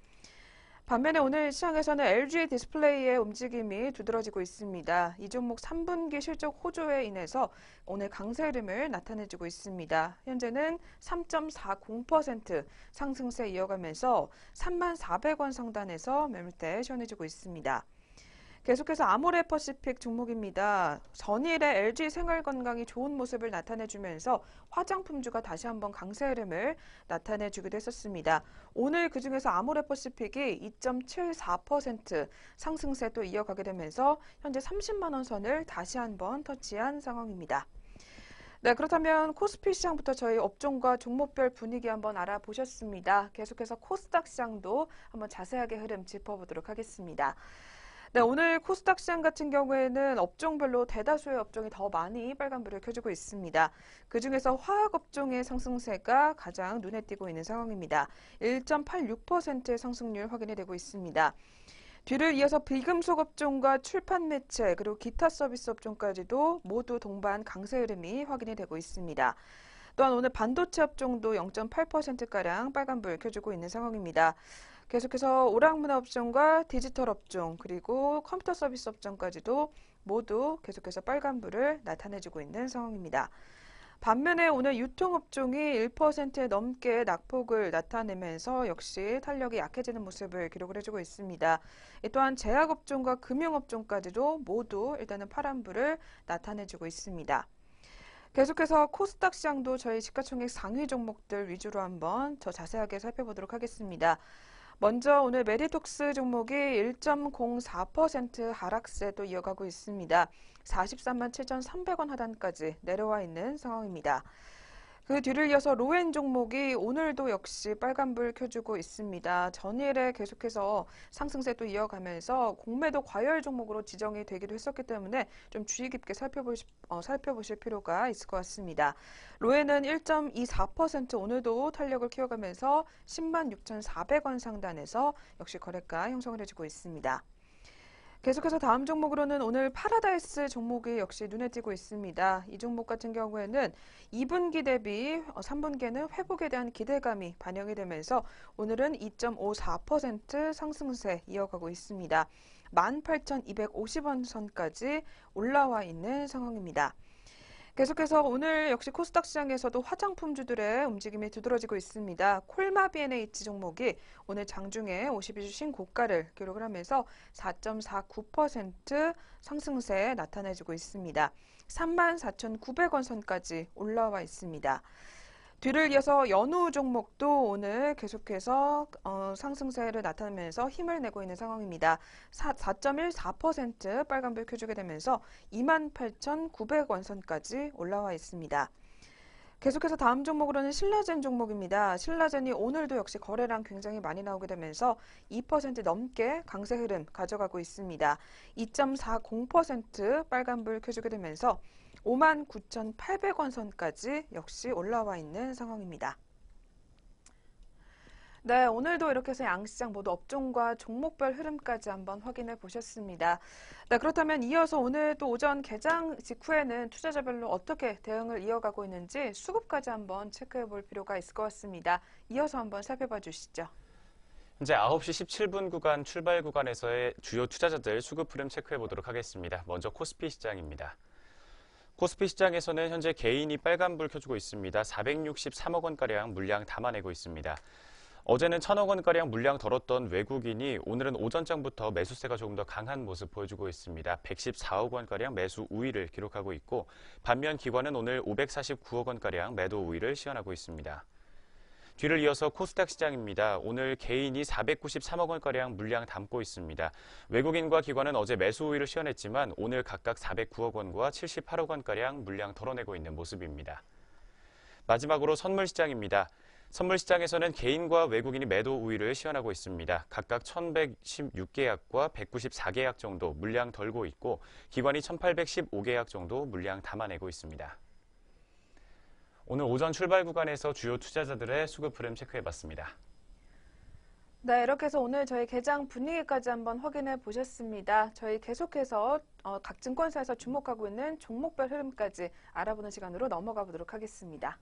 반면에 오늘 시장에서는 LG 디스플레이의 움직임이 두드러지고 있습니다. 이 종목 3분기 실적 호조에 인해서 오늘 강세 흐름을 나타내주고 있습니다. 현재는 3.40% 상승세 이어가면서 34,400원 상단에서 매물대 시현해주고 있습니다. 계속해서 아모레퍼시픽 종목입니다. 전일에 LG 생활건강이 좋은 모습을 나타내주면서 화장품주가 다시 한번 강세 흐름을 나타내주기도 했었습니다. 오늘 그중에서 아모레퍼시픽이 2.74% 상승세 또 이어가게 되면서 현재 30만 원 선을 다시 한번 터치한 상황입니다. 네, 그렇다면 코스피 시장부터 저희 업종과 종목별 분위기 한번 알아보셨습니다. 계속해서 코스닥 시장도 한번 자세하게 흐름 짚어보도록 하겠습니다. 네, 오늘 코스닥 시장 같은 경우에는 업종별로 대다수의 업종이 더 많이 빨간불을 켜주고 있습니다. 그중에서 화학업종의 상승세가 가장 눈에 띄고 있는 상황입니다. 1.86%의 상승률 확인이 되고 있습니다. 뒤를 이어서 비금속 업종과 출판 매체 그리고 기타 서비스 업종까지도 모두 동반 강세 흐름이 확인이 되고 있습니다. 또한 오늘 반도체 업종도 0.8%가량 빨간불 켜주고 있는 상황입니다. 계속해서 오락문화 업종과 디지털 업종 그리고 컴퓨터 서비스 업종까지도 모두 계속해서 빨간불을 나타내주고 있는 상황입니다. 반면에 오늘 유통업종이 1% 넘게 낙폭을 나타내면서 역시 탄력이 약해지는 모습을 기록을 해주고 있습니다. 또한 제약업종과 금융업종까지도 모두 일단은 파란불을 나타내주고 있습니다. 계속해서 코스닥 시장도 저희 시가총액 상위 종목들 위주로 한번 더 자세하게 살펴보도록 하겠습니다. 먼저 오늘 메디톡스 종목이 1.04% 하락세도 이어가고 있습니다. 43만 7,300원 하단까지 내려와 있는 상황입니다. 그 뒤를 이어서 로엔 종목이 오늘도 역시 빨간불 켜주고 있습니다. 전일에 계속해서 상승세도 이어가면서 공매도 과열 종목으로 지정이 되기도 했었기 때문에 좀 주의 깊게 살펴보실 필요가 있을 것 같습니다. 로엔은 1.24% 오늘도 탄력을 키워가면서 10만 6,400원 상단에서 역시 거래가 형성을 해주고 있습니다. 계속해서 다음 종목으로는 오늘 파라다이스 종목이 역시 눈에 띄고 있습니다. 이 종목 같은 경우에는 2분기 대비 3분기에는 회복에 대한 기대감이 반영이 되면서 오늘은 2.54% 상승세 이어가고 있습니다. 18,250원 선까지 올라와 있는 상황입니다. 계속해서 오늘 역시 코스닥 시장에서도 화장품주들의 움직임이 두드러지고 있습니다. 콜마 B&H 종목이 오늘 장중에 52주 신고가를 기록을 하면서 4.49% 상승세 나타내주고 있습니다. 34,900원 선까지 올라와 있습니다. 뒤를 이어서 연우 종목도 오늘 계속해서 상승세를 나타내면서 힘을 내고 있는 상황입니다. 4.14% 빨간불 켜주게 되면서 28,900원 선까지 올라와 있습니다. 계속해서 다음 종목으로는 신라젠 종목입니다. 신라젠이 오늘도 역시 거래량 굉장히 많이 나오게 되면서 2% 넘게 강세 흐름 가져가고 있습니다. 2.40% 빨간불 켜주게 되면서 59,800원 선까지 역시 올라와 있는 상황입니다. 네, 오늘도 이렇게 해서 양시장 모두 업종과 종목별 흐름까지 한번 확인해 보셨습니다. 네, 그렇다면 이어서 오늘 또 오전 개장 직후에는 투자자별로 어떻게 대응을 이어가고 있는지 수급까지 한번 체크해 볼 필요가 있을 것 같습니다. 이어서 한번 살펴봐 주시죠. 현재 9시 17분 구간 출발 구간에서의 주요 투자자들 수급 흐름 체크해 보도록 하겠습니다. 먼저 코스피 시장입니다. 코스피 시장에서는 현재 개인이 빨간불 켜주고 있습니다. 463억 원가량 물량 담아내고 있습니다. 어제는 1,000억 원가량 물량 덜었던 외국인이 오늘은 오전장부터 매수세가 조금 더 강한 모습 보여주고 있습니다. 114억 원가량 매수 우위를 기록하고 있고 반면 기관은 오늘 549억 원가량 매도 우위를 시현하고 있습니다. 뒤를 이어서 코스닥 시장입니다. 오늘 개인이 493억 원가량 물량 담고 있습니다. 외국인과 기관은 어제 매수 우위를 시현했지만 오늘 각각 409억 원과 78억 원가량 물량 덜어내고 있는 모습입니다. 마지막으로 선물 시장입니다. 선물 시장에서는 개인과 외국인이 매도 우위를 시현하고 있습니다. 각각 1,116계약과 194계약 정도 물량 덜고 있고 기관이 1,815계약 정도 물량 담아내고 있습니다. 오늘 오전 출발 구간에서 주요 투자자들의 수급 흐름 체크해봤습니다. 네, 이렇게 해서 오늘 저희 개장 분위기까지 한번 확인해 보셨습니다. 저희 계속해서 각 증권사에서 주목하고 있는 종목별 흐름까지 알아보는 시간으로 넘어가 보도록 하겠습니다.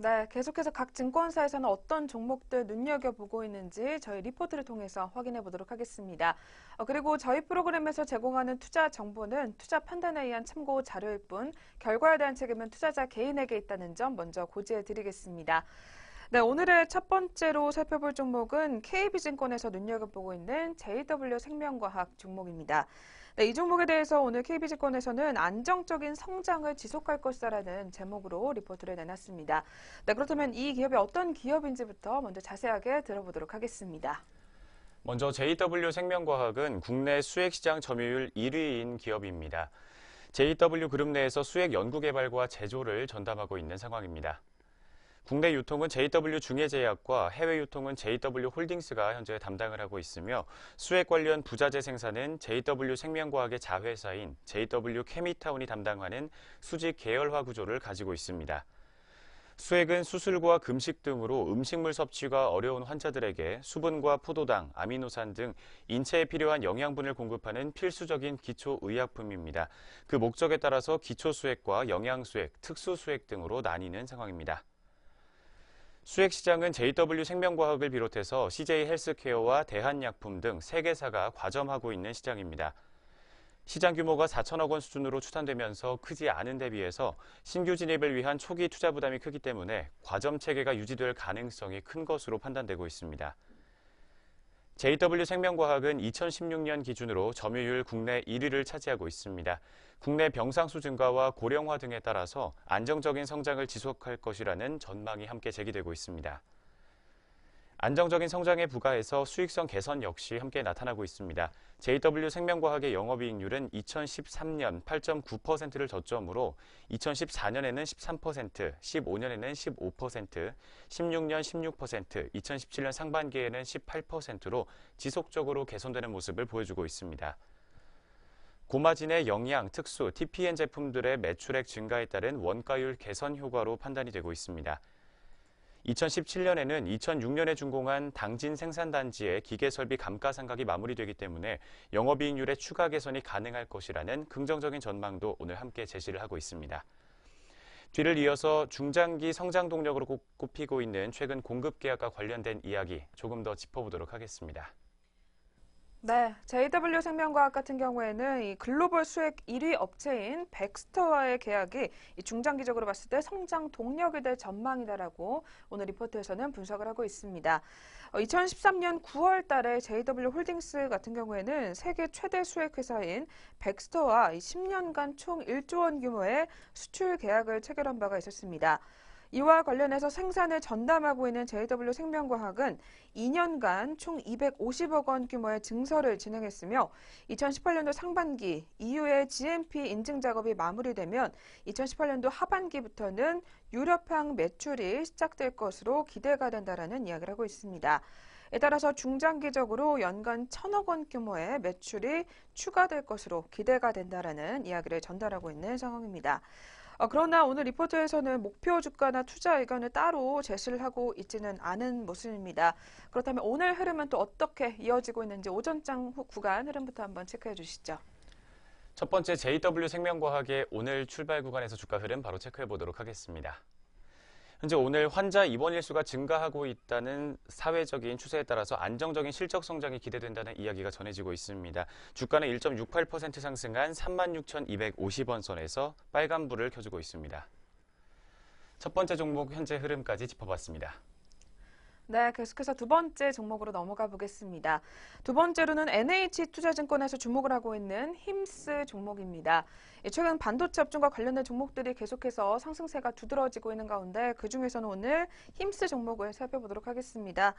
네, 계속해서 각 증권사에서는 어떤 종목들 눈여겨보고 있는지 저희 리포트를 통해서 확인해 보도록 하겠습니다. 그리고 저희 프로그램에서 제공하는 투자 정보는 투자 판단에 의한 참고 자료일 뿐 결과에 대한 책임은 투자자 개인에게 있다는 점 먼저 고지해 드리겠습니다. 네, 오늘의 첫 번째로 살펴볼 종목은 KB증권에서 눈여겨보고 있는 JW생명과학 종목입니다. 네, 이 종목에 대해서 오늘 KB증권에서는 안정적인 성장을 지속할 것이라는 제목으로 리포트를 내놨습니다. 네, 그렇다면 이 기업이 어떤 기업인지부터 먼저 자세하게 들어보도록 하겠습니다. 먼저 JW생명과학은 국내 수액시장 점유율 1위인 기업입니다. JW그룹 내에서 수액 연구개발과 제조를 전담하고 있는 상황입니다. 국내 유통은 JW중해제약과 해외 유통은 JW홀딩스가 현재 담당을 하고 있으며 수액 관련 부자재 생산은 JW생명과학의 자회사인 JW케미타운이 담당하는 수직 계열화 구조를 가지고 있습니다. 수액은 수술과 금식 등으로 음식물 섭취가 어려운 환자들에게 수분과 포도당, 아미노산 등 인체에 필요한 영양분을 공급하는 필수적인 기초의약품입니다. 그 목적에 따라서 기초수액과 영양수액, 특수수액 등으로 나뉘는 상황입니다. 수액 시장은 JW생명과학을 비롯해서 CJ헬스케어와 대한약품 등 3개사가 과점하고 있는 시장입니다. 시장 규모가 4천억 원 수준으로 추산되면서 크지 않은 데 비해서 신규 진입을 위한 초기 투자 부담이 크기 때문에 과점 체계가 유지될 가능성이 큰 것으로 판단되고 있습니다. JW생명과학은 2016년 기준으로 점유율 국내 1위를 차지하고 있습니다. 국내 병상수 증가와 고령화 등에 따라서 안정적인 성장을 지속할 것이라는 전망이 함께 제기되고 있습니다. 안정적인 성장에 부과해서 수익성 개선 역시 함께 나타나고 있습니다. JW생명과학의 영업이익률은 2013년 8.9%를 저점으로 2014년에는 13%, 15년에는 15%, 16년 16%, 2017년 상반기에는 18%로 지속적으로 개선되는 모습을 보여주고 있습니다. 고마진의 영양, 특수, TPN 제품들의 매출액 증가에 따른 원가율 개선 효과로 판단이 되고 있습니다. 2017년에는 2006년에 준공한 당진 생산단지의 기계설비 감가상각이 마무리되기 때문에 영업이익률의 추가 개선이 가능할 것이라는 긍정적인 전망도 오늘 함께 제시를 하고 있습니다. 뒤를 이어서 중장기 성장 동력으로 꼽히고 있는 최근 공급 계약과 관련된 이야기 조금 더 짚어보도록 하겠습니다. 네, JW생명과학 같은 경우에는 이 글로벌 수액 1위 업체인 백스터와의 계약이 이 중장기적으로 봤을 때 성장 동력이 될 전망이다라고 오늘 리포트에서는 분석을 하고 있습니다. 2013년 9월 달에 JW홀딩스 같은 경우에는 세계 최대 수액 회사인 백스터와 10년간 총 1조 원 규모의 수출 계약을 체결한 바가 있었습니다. 이와 관련해서 생산을 전담하고 있는 JW생명과학은 2년간 총 250억 원 규모의 증설을 진행했으며 2018년도 상반기 EU의 GMP 인증 작업이 마무리되면 2018년도 하반기부터는 유럽향 매출이 시작될 것으로 기대가 된다라는 이야기를 하고 있습니다. 에 따라서 중장기적으로 연간 1,000억 원 규모의 매출이 추가될 것으로 기대가 된다라는 이야기를 전달하고 있는 상황입니다. 그러나 오늘 리포트에서는 목표 주가나 투자 의견을 따로 제시를 하고 있지는 않은 모습입니다. 그렇다면 오늘 흐름은 또 어떻게 이어지고 있는지 오전장 구간 흐름부터 한번 체크해 주시죠. 첫 번째 JW생명과학의 오늘 출발 구간에서 주가 흐름 바로 체크해 보도록 하겠습니다. 현재 오늘 환자 입원 일수가 증가하고 있다는 사회적인 추세에 따라서 안정적인 실적 성장이 기대된다는 이야기가 전해지고 있습니다. 주가는 1.68% 상승한 36,250원 선에서 빨간불을 켜주고 있습니다. 첫 번째 종목 현재 흐름까지 짚어봤습니다. 네, 계속해서 두 번째 종목으로 넘어가 보겠습니다. 두 번째로는 NH투자증권에서 주목을 하고 있는 힘스 종목입니다. 최근 반도체 업종과 관련된 종목들이 계속해서 상승세가 두드러지고 있는 가운데 그중에서는 오늘 힘스 종목을 살펴보도록 하겠습니다.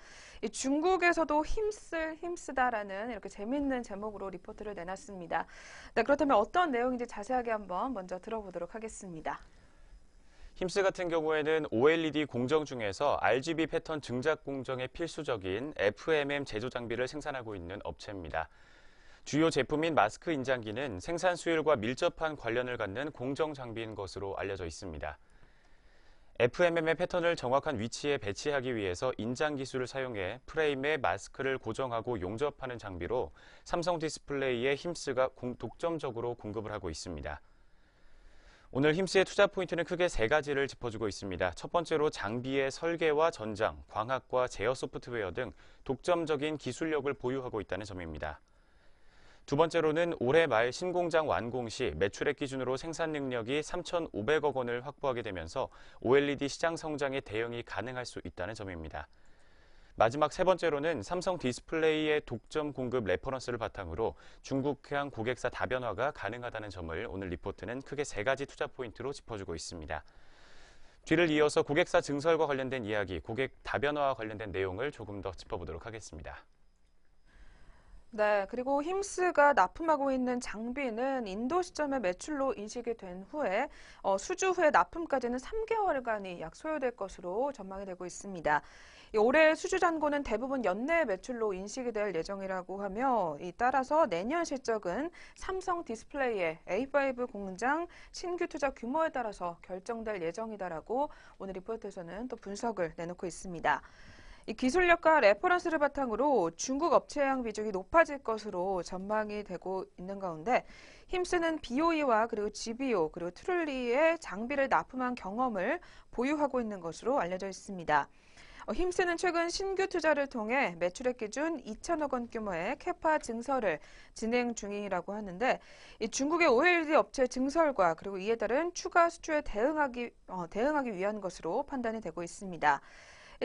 중국에서도 힘쓰다라는 이렇게 재밌는 제목으로 리포트를 내놨습니다. 네, 그렇다면 어떤 내용인지 자세하게 한번 먼저 들어보도록 하겠습니다. 힘스 같은 경우에는 OLED 공정 중에서 RGB 패턴 증작 공정에 필수적인 FMM 제조 장비를 생산하고 있는 업체입니다. 주요 제품인 마스크 인장기는 생산 수율과 밀접한 관련을 갖는 공정 장비인 것으로 알려져 있습니다. FMM의 패턴을 정확한 위치에 배치하기 위해서 인장 기술을 사용해 프레임에 마스크를 고정하고 용접하는 장비로 삼성 디스플레이의 힘스가 독점적으로 공급을 하고 있습니다. 오늘 힘스의 투자 포인트는 크게 세 가지를 짚어주고 있습니다. 첫 번째로 장비의 설계와 전장, 광학과 제어 소프트웨어 등 독점적인 기술력을 보유하고 있다는 점입니다. 두 번째로는 올해 말 신공장 완공 시 매출액 기준으로 생산 능력이 3,500억 원을 확보하게 되면서 OLED 시장 성장에 대응이 가능할 수 있다는 점입니다. 마지막 세 번째로는 삼성 디스플레이의 독점 공급 레퍼런스를 바탕으로 중국향 고객사 다변화가 가능하다는 점을 오늘 리포트는 크게 세 가지 투자 포인트로 짚어주고 있습니다. 뒤를 이어서 고객사 증설과 관련된 이야기, 고객 다변화와 관련된 내용을 조금 더 짚어보도록 하겠습니다. 네, 그리고 힘스가 납품하고 있는 장비는 인도 시점의 매출로 인식이 된 후에 수주 후에 납품까지는 3개월간이 약 소요될 것으로 전망이 되고 있습니다. 올해 수주 잔고는 대부분 연내 매출로 인식이 될 예정이라고 하며 따라서 내년 실적은 삼성 디스플레이의 A5 공장 신규 투자 규모에 따라서 결정될 예정이다라고 오늘 리포트에서는 또 분석을 내놓고 있습니다. 이 기술력과 레퍼런스를 바탕으로 중국 업체 양 비중이 높아질 것으로 전망이 되고 있는 가운데 힘쓰는 BOE와 그리고 GBO 그리고 트룰리의 장비를 납품한 경험을 보유하고 있는 것으로 알려져 있습니다. 힘쓰는 최근 신규 투자를 통해 매출액 기준 2천억 원 규모의 캐파 증설을 진행 중이라고 하는데 이 중국의 OLED 업체 증설과 그리고 이에 따른 추가 수주에 대응하기 위한 것으로 판단이 되고 있습니다.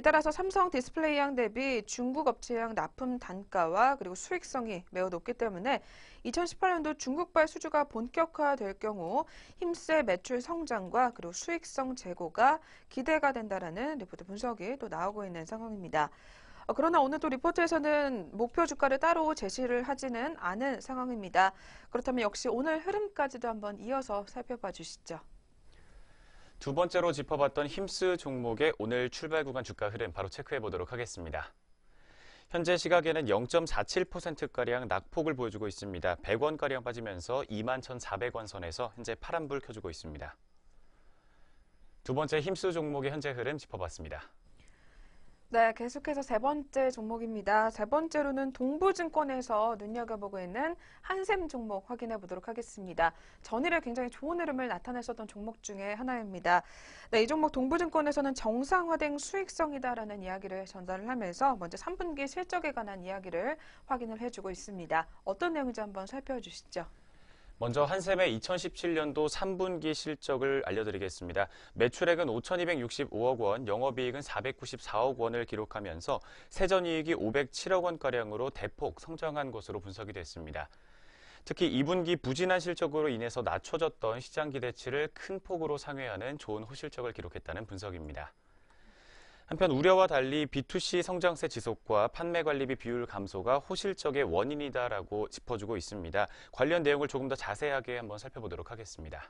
따라서 삼성 디스플레이양 대비 중국 업체양 납품 단가와 그리고 수익성이 매우 높기 때문에 2018년도 중국발 수주가 본격화될 경우 힘스의 매출 성장과 그리고 수익성 제고가 기대가 된다라는 리포트 분석이 또 나오고 있는 상황입니다. 그러나 오늘 또 리포트에서는 목표 주가를 따로 제시를 하지는 않은 상황입니다. 그렇다면 역시 오늘 흐름까지도 한번 이어서 살펴봐 주시죠. 두 번째로 짚어봤던 힘스 종목의 오늘 출발 구간 주가 흐름 바로 체크해 보도록 하겠습니다. 현재 시각에는 0.47%가량 낙폭을 보여주고 있습니다. 100원가량 빠지면서 21,400원 선에서 현재 파란불 켜주고 있습니다. 두 번째 힘스 종목의 현재 흐름 짚어봤습니다. 네, 계속해서 세 번째 종목입니다. 세 번째로는 동부증권에서 눈여겨보고 있는 한샘 종목 확인해 보도록 하겠습니다. 전일에 굉장히 좋은 흐름을 나타냈었던 종목 중에 하나입니다. 네, 이 종목 동부증권에서는 정상화된 수익성이다라는 이야기를 전달을 하면서 먼저 3분기 실적에 관한 이야기를 확인을 해주고 있습니다. 어떤 내용인지 한번 살펴주시죠. 먼저 한샘의 2017년도 3분기 실적을 알려드리겠습니다. 매출액은 5,265억 원, 영업이익은 494억 원을 기록하면서 세전이익이 507억 원가량으로 대폭 성장한 것으로 분석이 됐습니다. 특히 2분기 부진한 실적으로 인해서 낮춰졌던 시장 기대치를 큰 폭으로 상회하는 좋은 호실적을 기록했다는 분석입니다. 한편 우려와 달리 B2C 성장세 지속과 판매 관리비 비율 감소가 호실적의 원인이다라고 짚어주고 있습니다. 관련 내용을 조금 더 자세하게 한번 살펴보도록 하겠습니다.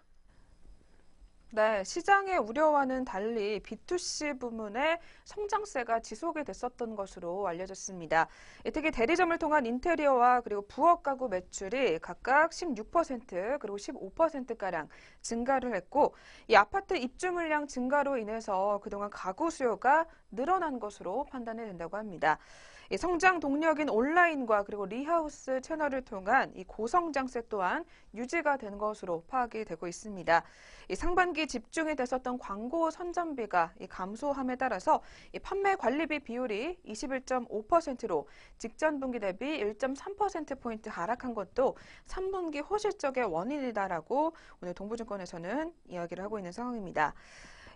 네, 시장의 우려와는 달리 B2C 부문의 성장세가 지속이 됐었던 것으로 알려졌습니다. 특히 대리점을 통한 인테리어와 그리고 부엌 가구 매출이 각각 16% 그리고 15%가량 증가를 했고 이 아파트 입주 물량 증가로 인해서 그동안 가구 수요가 늘어난 것으로 판단이 된다고 합니다. 이 성장 동력인 온라인과 그리고 리하우스 채널을 통한 이 고성장세 또한 유지가 된 것으로 파악이 되고 있습니다. 이 상반기 집중이 됐었던 광고 선전비가 이 감소함에 따라서 이 판매 관리비 비율이 21.5%로 직전 분기 대비 1.3%포인트 하락한 것도 3분기 호실적의 원인이다라고 오늘 동부증권에서는 이야기를 하고 있는 상황입니다.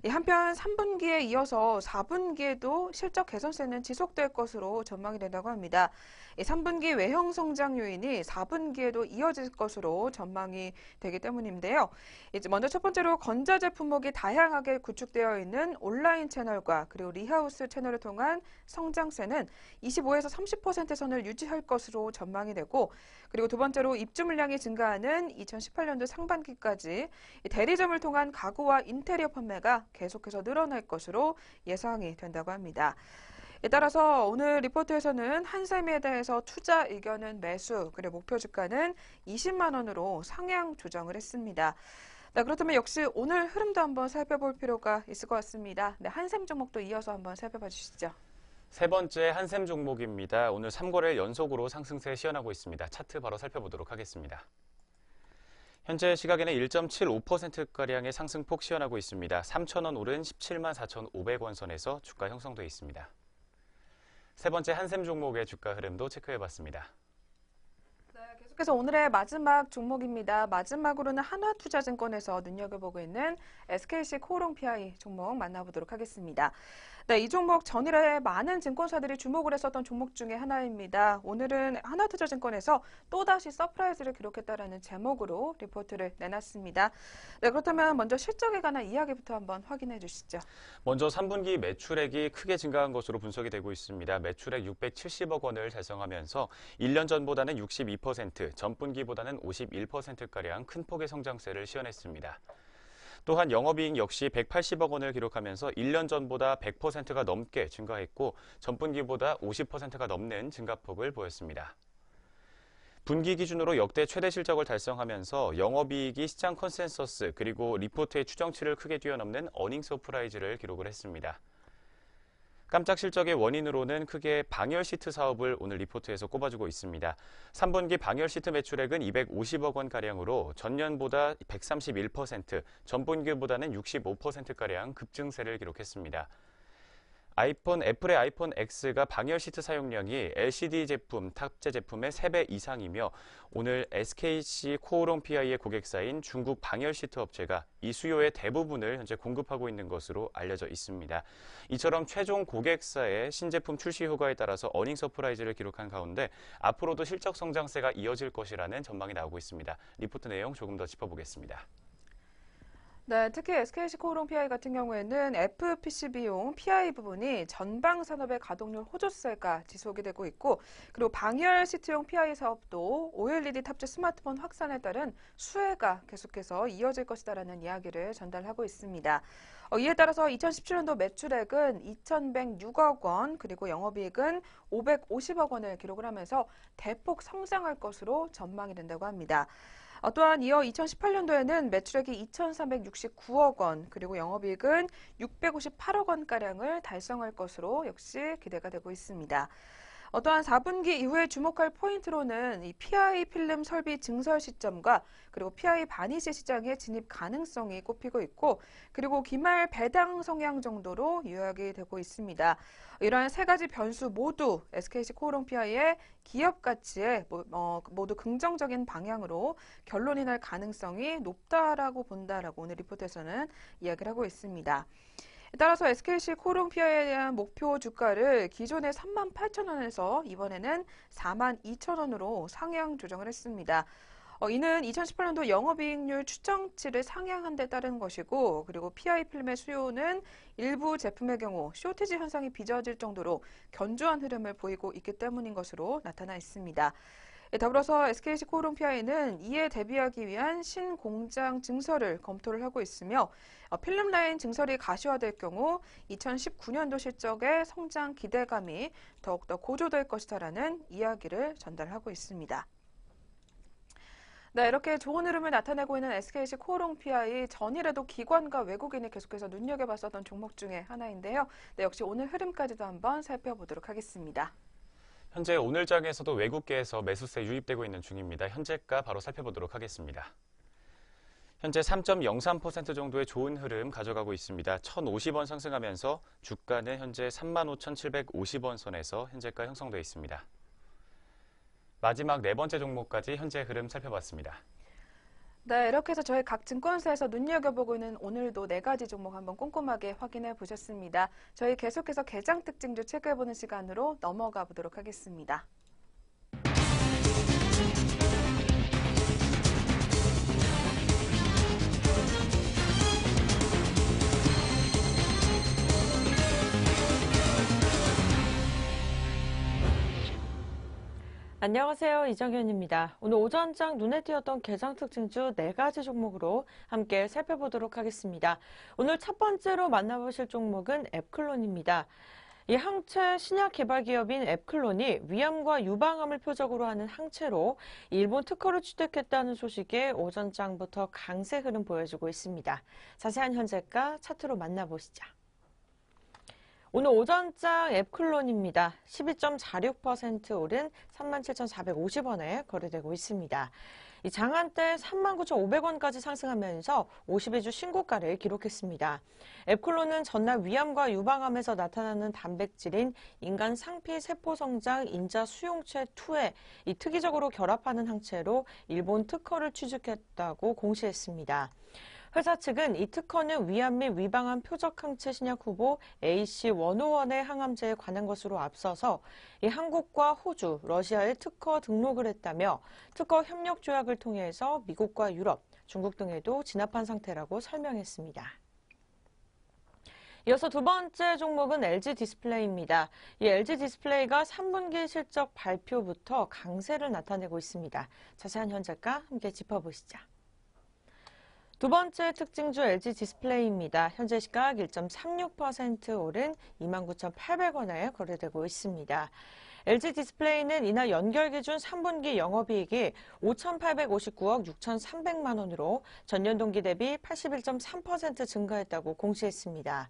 한편 3분기에 이어서 4분기에도 실적 개선세는 지속될 것으로 전망이 된다고 합니다. 3분기 외형 성장 요인이 4분기에도 이어질 것으로 전망이 되기 때문인데요. 이제 먼저 첫 번째로 건자재 품목이 다양하게 구축되어 있는 온라인 채널과 그리고 리하우스 채널을 통한 성장세는 25에서 30% 선을 유지할 것으로 전망이 되고 그리고 두 번째로 입주 물량이 증가하는 2018년도 상반기까지 대리점을 통한 가구와 인테리어 판매가 계속해서 늘어날 것으로 예상이 된다고 합니다. 따라서 오늘 리포트에서는 한샘에 대해서 투자 의견은 매수, 그리고 목표 주가는 20만 원으로 상향 조정을 했습니다. 네, 그렇다면 역시 오늘 흐름도 한번 살펴볼 필요가 있을 것 같습니다. 네, 한샘 종목도 이어서 한번 살펴봐 주시죠. 세 번째 한샘 종목입니다. 오늘 3거래일 연속으로 상승세 시현하고 있습니다. 차트 바로 살펴보도록 하겠습니다. 현재 시각에는 1.75%가량의 상승폭 시현하고 있습니다. 3,000원 오른 17만 4,500원 선에서 주가 형성돼 있습니다. 세 번째 한샘 종목의 주가 흐름도 체크해봤습니다. 계속해서 오늘의 마지막 종목입니다. 마지막으로는 하나투자증권에서 눈여겨보고 있는 SKC 코오롱 PI 종목 만나보도록 하겠습니다. 네, 이 종목 전일에 많은 증권사들이 주목을 했었던 종목 중에 하나입니다. 오늘은 하나투자증권에서 또다시 서프라이즈를 기록했다라는 제목으로 리포트를 내놨습니다. 네, 그렇다면 먼저 실적에 관한 이야기부터 한번 확인해 주시죠. 먼저 3분기 매출액이 크게 증가한 것으로 분석이 되고 있습니다. 매출액 670억 원을 달성하면서 1년 전보다는 62%, 전분기보다는 51%가량 큰 폭의 성장세를 시현했습니다. 또한 영업이익 역시 180억 원을 기록하면서 1년 전보다 100%가 넘게 증가했고 전분기보다 50%가 넘는 증가폭을 보였습니다. 분기 기준으로 역대 최대 실적을 달성하면서 영업이익이 시장 컨센서스 그리고 리포트의 추정치를 크게 뛰어넘는 어닝 서프라이즈를 기록을 했습니다. 깜짝 실적의 원인으로는 크게 방열 시트 사업을 오늘 리포트에서 꼽아주고 있습니다. 3분기 방열 시트 매출액은 250억 원가량으로 전년보다 131%, 전분기보다는 65%가량 급증세를 기록했습니다. 애플의 아이폰 X가 방열 시트 사용량이 LCD 제품, 탑재 제품의 3배 이상이며 오늘 SKC 코오롱 PI의 고객사인 중국 방열 시트 업체가 이 수요의 대부분을 현재 공급하고 있는 것으로 알려져 있습니다. 이처럼 최종 고객사의 신제품 출시 효과에 따라서 어닝 서프라이즈를 기록한 가운데 앞으로도 실적 성장세가 이어질 것이라는 전망이 나오고 있습니다. 리포트 내용 조금 더 짚어보겠습니다. 네, 특히 SKC 코오롱 PI 같은 경우에는 FPCB용 PI 부분이 전방 산업의 가동률 호조세가 지속이 되고 있고, 그리고 방열 시트용 PI 사업도 OLED 탑재 스마트폰 확산에 따른 수혜가 계속해서 이어질 것이다라는 이야기를 전달하고 있습니다. 이에 따라서 2017년도 매출액은 2,106억 원, 그리고 영업이익은 550억 원을 기록을 하면서 대폭 성장할 것으로 전망이 된다고 합니다. 또한 이어 2018년도에는 매출액이 2,369억 원, 그리고 영업이익은 658억 원가량을 달성할 것으로 역시 기대가 되고 있습니다. 또한 4분기 이후에 주목할 포인트로는 이 PI 필름 설비 증설 시점과 그리고 PI 바니시 시장의 진입 가능성이 꼽히고 있고, 그리고 기말 배당 성향 정도로 요약이 되고 있습니다. 이러한 세 가지 변수 모두 SKC 코오롱 PI의 기업 가치에 모두 긍정적인 방향으로 결론이 날 가능성이 높다라고 본다라고 오늘 리포트에서는 이야기를 하고 있습니다. 따라서 SKC 코오롱 PI에 대한 목표 주가를 기존의 38,000원에서 이번에는 42,000원으로 상향 조정을 했습니다. 이는 2018년도 영업이익률 추정치를 상향한 데 따른 것이고, 그리고 PI 필름의 수요는 일부 제품의 경우 쇼티지 현상이 빚어질 정도로 견조한 흐름을 보이고 있기 때문인 것으로 나타나 있습니다. 더불어서 SKC 코오롱 PI는 이에 대비하기 위한 신공장 증설을 검토를 하고 있으며 필름 라인 증설이 가시화될 경우 2019년도 실적의 성장 기대감이 더욱더 고조될 것이다라는 이야기를 전달하고 있습니다. 네, 이렇게 좋은 흐름을 나타내고 있는 SKC 코오롱 PI, 전일에도 기관과 외국인이 계속해서 눈여겨봤었던 종목 중에 하나인데요. 네, 역시 오늘 흐름까지도 한번 살펴보도록 하겠습니다. 현재 오늘장에서도 외국계에서 매수세 유입되고 있는 중입니다. 현재가 바로 살펴보도록 하겠습니다. 현재 3.03% 정도의 좋은 흐름 가져가고 있습니다. 1,050원 상승하면서 주가는 현재 35,750원 선에서 현재가 형성되어 있습니다. 마지막 네 번째 종목까지 현재 흐름 살펴봤습니다. 네, 이렇게 해서 저희 각 증권사에서 눈여겨보고 있는 오늘도 네 가지 종목 한번 꼼꼼하게 확인해 보셨습니다. 저희 계속해서 개장 특징주 체크해보는 시간으로 넘어가 보도록 하겠습니다. 안녕하세요. 이정현입니다. 오늘 오전장 눈에 띄었던 개장 특징주 4가지 종목으로 함께 살펴보도록 하겠습니다. 오늘 첫 번째로 만나보실 종목은 앱클론입니다. 이 항체 신약 개발 기업인 앱클론이 위암과 유방암을 표적으로 하는 항체로 일본 특허를 취득했다는 소식에 오전장부터 강세 흐름 보여주고 있습니다. 자세한 현재가 차트로 만나보시죠. 오늘 오전장 앱클론입니다. 12.46% 오른 37,450원에 거래되고 있습니다. 이 장한때 39,500원까지 상승하면서 52주 신고가를 기록했습니다. 앱콜로는 전날 위암과 유방암에서 나타나는 단백질인 인간 상피 세포 성장 인자 수용체 2에 이 특이적으로 결합하는 항체로 일본 특허를 취득했다고 공시했습니다. 회사 측은 이 특허는 위암 및 위방암 표적 항체 신약 후보 AC151의 항암제에 관한 것으로 앞서서 이 한국과 호주, 러시아에 특허 등록을 했다며 특허 협력 조약을 통해서 미국과 유럽, 중국 등에도 진압한 상태라고 설명했습니다. 이어서 두 번째 종목은 LG 디스플레이입니다. 이 LG 디스플레이가 3분기 실적 발표부터 강세를 나타내고 있습니다. 자세한 현재가 함께 짚어보시죠. 두 번째 특징주 LG 디스플레이입니다. 현재 시각 1.36% 오른 29,800원에 거래되고 있습니다. LG 디스플레이는 이날 연결 기준 3분기 영업이익이 5,859억 6,300만 원으로 전년 동기 대비 81.3% 증가했다고 공시했습니다.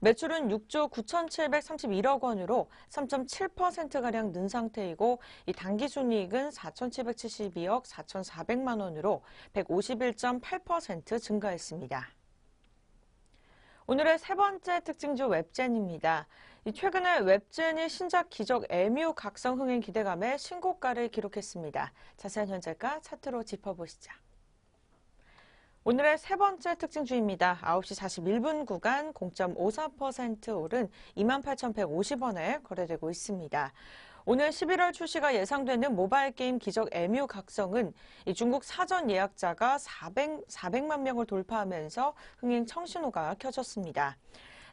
매출은 6조 9,731억 원으로 3.7%가량 는 상태이고 이 당기순이익은 4,772억 4,400만 원으로 151.8% 증가했습니다. 오늘의 세 번째 특징주 웹젠입니다. 최근에 웹젠이 신작 기적 MU 각성 흥행 기대감에 신고가를 기록했습니다. 자세한 현재가 차트로 짚어보시죠. 오늘의 세 번째 특징주입니다. 9시 41분 구간 0.54% 오른 28,150원에 거래되고 있습니다. 오늘 11월 출시가 예상되는 모바일 게임 기적 MU 각성은 중국 사전 예약자가 400만 명을 돌파하면서 흥행 청신호가 켜졌습니다.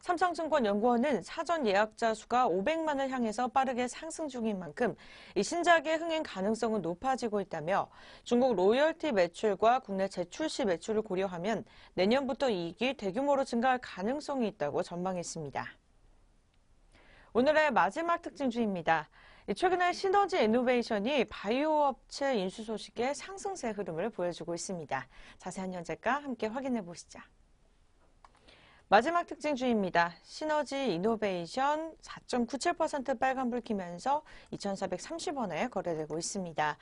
삼성증권연구원은 사전 예약자 수가 500만을 향해서 빠르게 상승 중인 만큼 이 신작의 흥행 가능성은 높아지고 있다며 중국 로열티 매출과 국내 재출시 매출을 고려하면 내년부터 이익이 대규모로 증가할 가능성이 있다고 전망했습니다. 오늘의 마지막 특징주입니다. 최근에 시너지 이노베이션이 바이오 업체 인수 소식에 상승세 흐름을 보여주고 있습니다. 자세한 현재가 함께 확인해 보시죠. 마지막 특징주입니다. 시너지 이노베이션 4.97% 빨간불 켜면서 2,430원에 거래되고 있습니다.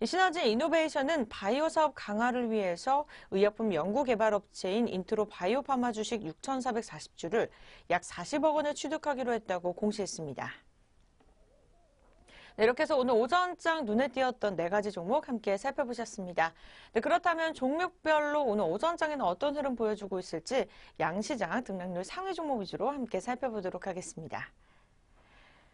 시너지 이노베이션은 바이오 사업 강화를 위해서 의약품 연구개발업체인 인트로 바이오파마 주식 6,440주를 약 40억 원에 취득하기로 했다고 공시했습니다. 네, 이렇게 해서 오늘 오전장 눈에 띄었던 4가지 종목 함께 살펴보셨습니다. 네, 그렇다면 종목별로 오늘 오전장에는 어떤 흐름 보여주고 있을지 양시장 등락률 상위 종목 위주로 함께 살펴보도록 하겠습니다.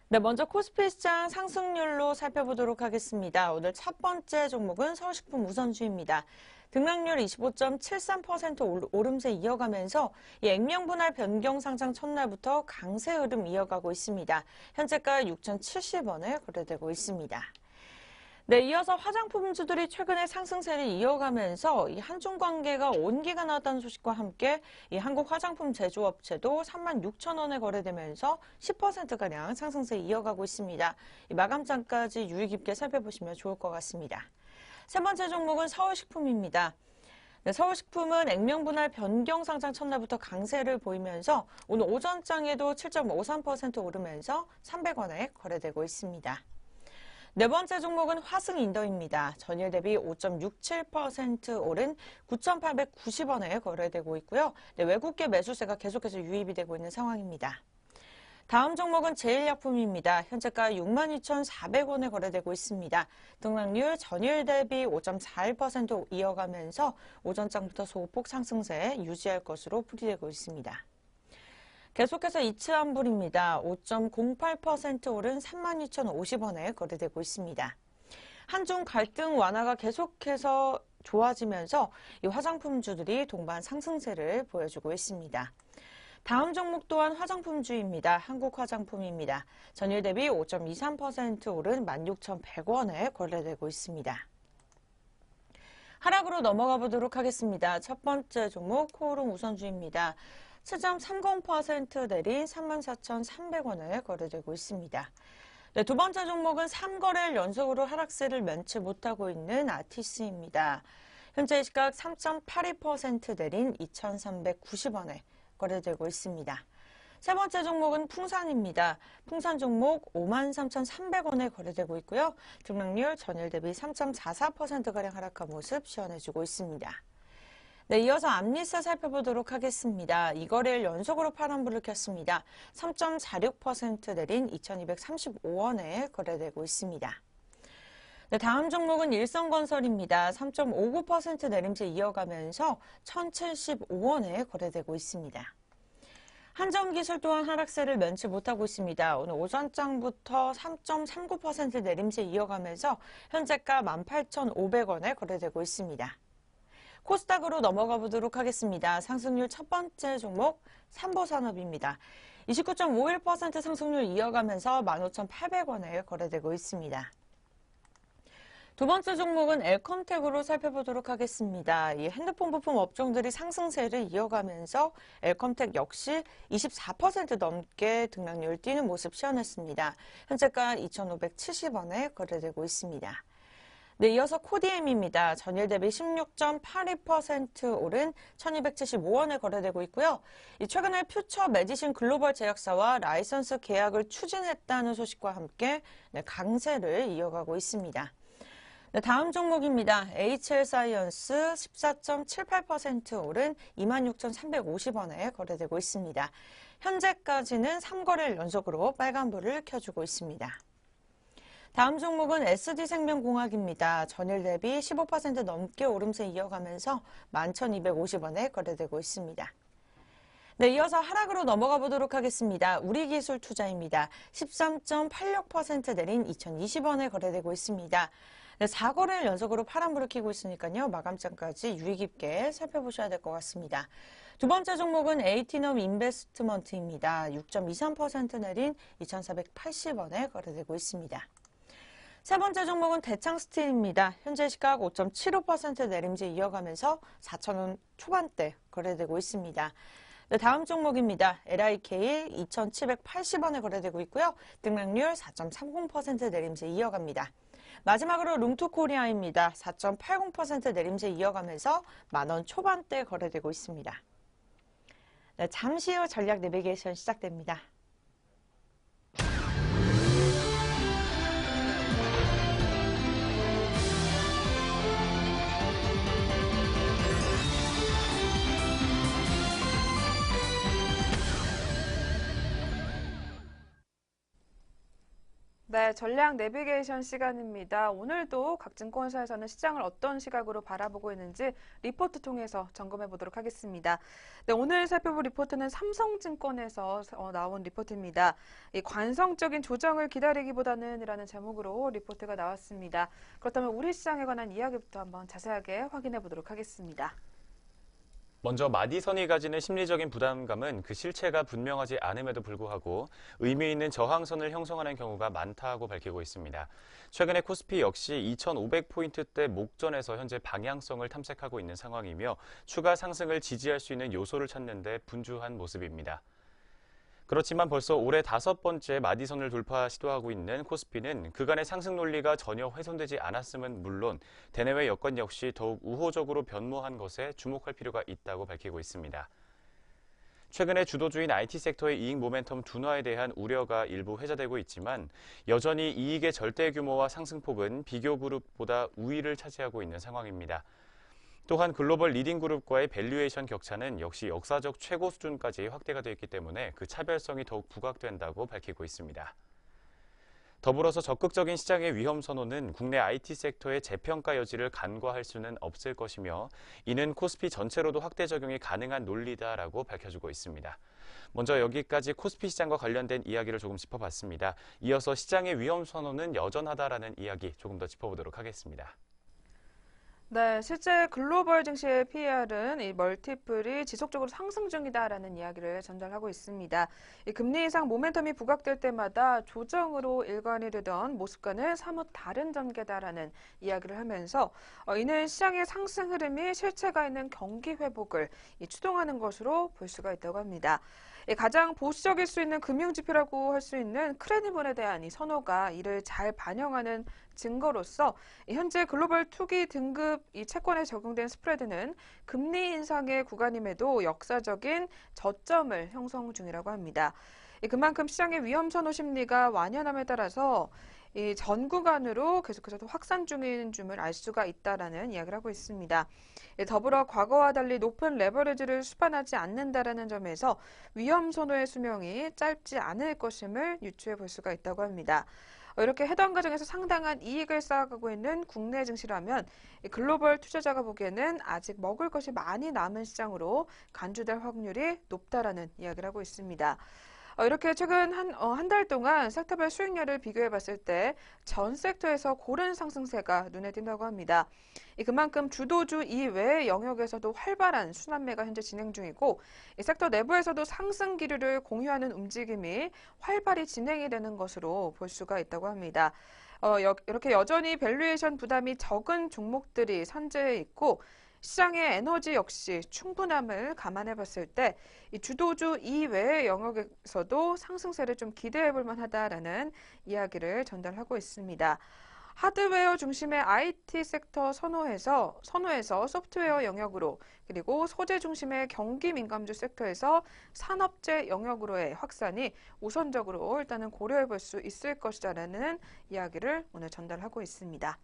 네, 먼저 코스피 시장 상승률로 살펴보도록 하겠습니다. 오늘 첫 번째 종목은 서울식품 우선주입니다. 등락률 25.73% 오름세 이어가면서 액면분할 변경 상장 첫날부터 강세 흐름 이어가고 있습니다. 현재가 6,070원에 거래되고 있습니다. 네, 이어서 화장품주들이 최근에 상승세를 이어가면서 이 한중 관계가 온기가 나왔다는 소식과 함께 이 한국 화장품 제조업체도 36,000원에 거래되면서 10%가량 상승세 이어가고 있습니다. 이 마감장까지 유의 깊게 살펴보시면 좋을 것 같습니다. 세 번째 종목은 서울식품입니다. 네, 서울식품은 액면분할 변경 상장 첫날부터 강세를 보이면서 오늘 오전장에도 7.53% 오르면서 300원에 거래되고 있습니다. 네 번째 종목은 화승인더입니다. 전일 대비 5.67% 오른 9,890원에 거래되고 있고요. 네, 외국계 매수세가 계속해서 유입이 되고 있는 상황입니다. 다음 종목은 제일약품입니다. 현재가 62,400원에 거래되고 있습니다. 등락률 전일 대비 5.41% 이어가면서 오전장부터 소폭 상승세 유지할 것으로 풀이되고 있습니다. 계속해서 이츠한불입니다. 5.08% 오른 32,050원에 거래되고 있습니다. 한중 갈등 완화가 계속해서 좋아지면서 이 화장품주들이 동반 상승세를 보여주고 있습니다. 다음 종목 또한 화장품주입니다. 한국화장품입니다. 전일 대비 5.23% 오른 16,100원에 거래되고 있습니다. 하락으로 넘어가 보도록 하겠습니다. 첫 번째 종목 코오롱 우선주입니다. 7.30% 내린 34,300원에 거래되고 있습니다. 네, 두 번째 종목은 3거래일 연속으로 하락세를 면치 못하고 있는 아티스입니다. 현재 시각 3.82% 내린 2,390원에 거래되고 있습니다. 세 번째 종목은 풍산입니다. 풍산 종목 53,300원에 거래되고 있고요. 등락률 전일 대비 3.44%가량 하락한 모습 시원해지고 있습니다. 네, 이어서 암리사 살펴보도록 하겠습니다. 이 거래일 연속으로 파란불을 켰습니다. 3.46% 내린 2,235원에 거래되고 있습니다. 네, 다음 종목은 일성건설입니다. 3.59% 내림세 이어가면서 1,075원에 거래되고 있습니다. 한정기술 또한 하락세를 면치 못하고 있습니다. 오늘 오전장부터 3.39% 내림세 이어가면서 현재가 18,500원에 거래되고 있습니다. 코스닥으로 넘어가 보도록 하겠습니다. 상승률 첫 번째 종목 삼보산업입니다. 29.51% 상승률 이어가면서 15,800원에 거래되고 있습니다. 두 번째 종목은 엘컴텍으로 살펴보도록 하겠습니다. 이 핸드폰 부품 업종들이 상승세를 이어가면서 엘컴텍 역시 24% 넘게 등락률 뛰는 모습 시현했습니다. 현재가 2,570원에 거래되고 있습니다. 네, 이어서 코디엠입니다. 전일 대비 16.82% 오른 1,275원에 거래되고 있고요. 최근에 퓨처 메디신 글로벌 제약사와 라이선스 계약을 추진했다는 소식과 함께 강세를 이어가고 있습니다. 네, 다음 종목입니다. HL사이언스 14.78% 오른 26,350원에 거래되고 있습니다. 현재까지는 3거래일 연속으로 빨간불을 켜주고 있습니다. 다음 종목은 SD생명공학입니다. 전일 대비 15% 넘게 오름세 이어가면서 11,250원에 거래되고 있습니다. 네, 이어서 하락으로 넘어가 보도록 하겠습니다. 우리기술투자입니다. 13.86% 내린 2,020원에 거래되고 있습니다. 네, 4거래일 연속으로 파란불을 켜고 있으니까요. 마감장까지 유의 깊게 살펴보셔야 될 것 같습니다. 두 번째 종목은 에이티넘 인베스트먼트입니다. 6.23% 내린 2,480원에 거래되고 있습니다. 세 번째 종목은 대창스틸입니다. 현재 시각 5.75% 내림세 이어가면서 4,000원 초반대 거래되고 있습니다. 네, 다음 종목입니다. LIK 2,780원에 거래되고 있고요. 등락률 4.30% 내림세 이어갑니다. 마지막으로 룽투코리아입니다. 4.80% 내림세 이어가면서 만원 초반대 거래되고 있습니다. 네, 잠시 후 전략 내비게이션 시작됩니다. 네, 전략 내비게이션 시간입니다. 오늘도 각 증권사에서는 시장을 어떤 시각으로 바라보고 있는지 리포트 통해서 점검해 보도록 하겠습니다. 네, 오늘 살펴볼 리포트는 삼성증권에서 나온 리포트입니다. 이 관성적인 조정을 기다리기보다는 이라는 제목으로 리포트가 나왔습니다. 그렇다면 우리 시장에 관한 이야기부터 한번 자세하게 확인해 보도록 하겠습니다. 먼저 마디선이 가지는 심리적인 부담감은 그 실체가 분명하지 않음에도 불구하고 의미 있는 저항선을 형성하는 경우가 많다고 밝히고 있습니다. 최근에 코스피 역시 2,500포인트대 목전에서 현재 방향성을 탐색하고 있는 상황이며 추가 상승을 지지할 수 있는 요소를 찾는 데 분주한 모습입니다. 그렇지만 벌써 올해 5번째 마디선을 돌파 시도하고 있는 코스피는 그간의 상승 논리가 전혀 훼손되지 않았음은 물론 대내외 여건 역시 더욱 우호적으로 변모한 것에 주목할 필요가 있다고 밝히고 있습니다. 최근에 주도주인 IT 섹터의 이익 모멘텀 둔화에 대한 우려가 일부 회자되고 있지만 여전히 이익의 절대 규모와 상승폭은 비교 그룹보다 우위를 차지하고 있는 상황입니다. 또한 글로벌 리딩 그룹과의 밸류에이션 격차는 역시 역사적 최고 수준까지 확대가 되어 있기 때문에 그 차별성이 더욱 부각된다고 밝히고 있습니다. 더불어서 적극적인 시장의 위험 선호는 국내 IT 섹터의 재평가 여지를 간과할 수는 없을 것이며 이는 코스피 전체로도 확대 적용이 가능한 논리다라고 밝혀주고 있습니다. 먼저 여기까지 코스피 시장과 관련된 이야기를 조금 짚어봤습니다. 이어서 시장의 위험 선호는 여전하다라는 이야기 조금 더 짚어보도록 하겠습니다. 네, 실제 글로벌 증시의 PER은 이 멀티플이 지속적으로 상승 중이다라는 이야기를 전달하고 있습니다. 이 금리 인상 모멘텀이 부각될 때마다 조정으로 일관이 되던 모습과는 사뭇 다른 전개다라는 이야기를 하면서 이는 시장의 상승 흐름이 실체가 있는 경기 회복을 추동하는 것으로 볼 수가 있다고 합니다. 가장 보수적일 수 있는 금융지표라고 할 수 있는 크레딧물에 대한 이 선호가 이를 잘 반영하는 증거로서 현재 글로벌 투기 등급 이 채권에 적용된 스프레드는 금리 인상의 구간임에도 역사적인 저점을 형성 중이라고 합니다. 그만큼 시장의 위험 선호 심리가 완연함에 따라서 이 전 구간으로 계속해서 확산 중인 줌을 알 수가 있다라는 이야기를 하고 있습니다. 더불어 과거와 달리 높은 레버리지를 수반하지 않는다라는 점에서 위험 선호의 수명이 짧지 않을 것임을 유추해 볼 수가 있다고 합니다. 이렇게 해당 과정에서 상당한 이익을 쌓아가고 있는 국내 증시라면 글로벌 투자자가 보기에는 아직 먹을 것이 많이 남은 시장으로 간주될 확률이 높다라는 이야기를 하고 있습니다. 이렇게 최근 한 달 동안 섹터별 수익률을 비교해 봤을 때 전 섹터에서 고른 상승세가 눈에 띈다고 합니다. 그만큼 주도주 이외의 영역에서도 활발한 순환매가 현재 진행 중이고 이 섹터 내부에서도 상승 기류를 공유하는 움직임이 활발히 진행이 되는 것으로 볼 수가 있다고 합니다. 이렇게 여전히 밸류에이션 부담이 적은 종목들이 선제해 있고 시장의 에너지 역시 충분함을 감안해 봤을 때 이 주도주 이외의 영역에서도 상승세를 좀 기대해 볼 만하다라는 이야기를 전달하고 있습니다. 하드웨어 중심의 IT 섹터 선호해서 소프트웨어 영역으로 그리고 소재 중심의 경기 민감주 섹터에서 산업재 영역으로의 확산이 우선적으로 일단은 고려해 볼 수 있을 것이다라는 이야기를 오늘 전달하고 있습니다.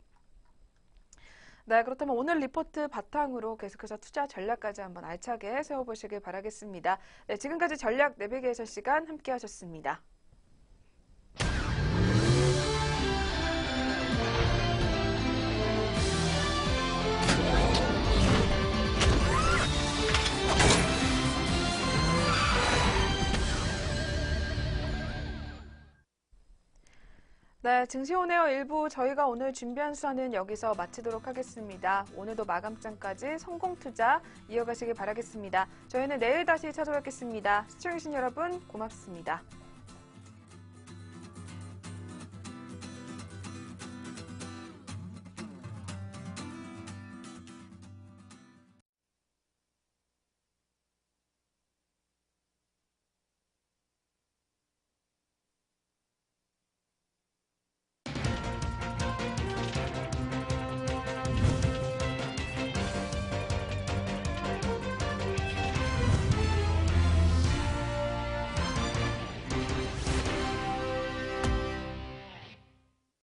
네, 그렇다면 오늘 리포트 바탕으로 계속해서 투자 전략까지 한번 알차게 세워보시길 바라겠습니다. 네, 지금까지 전략 내비게이션 시간 함께 하셨습니다. 네, 증시온에어 1부 저희가 오늘 준비한 수사는 여기서 마치도록 하겠습니다. 오늘도 마감장까지 성공투자 이어가시길 바라겠습니다. 저희는 내일 다시 찾아뵙겠습니다. 시청해주신 여러분 고맙습니다.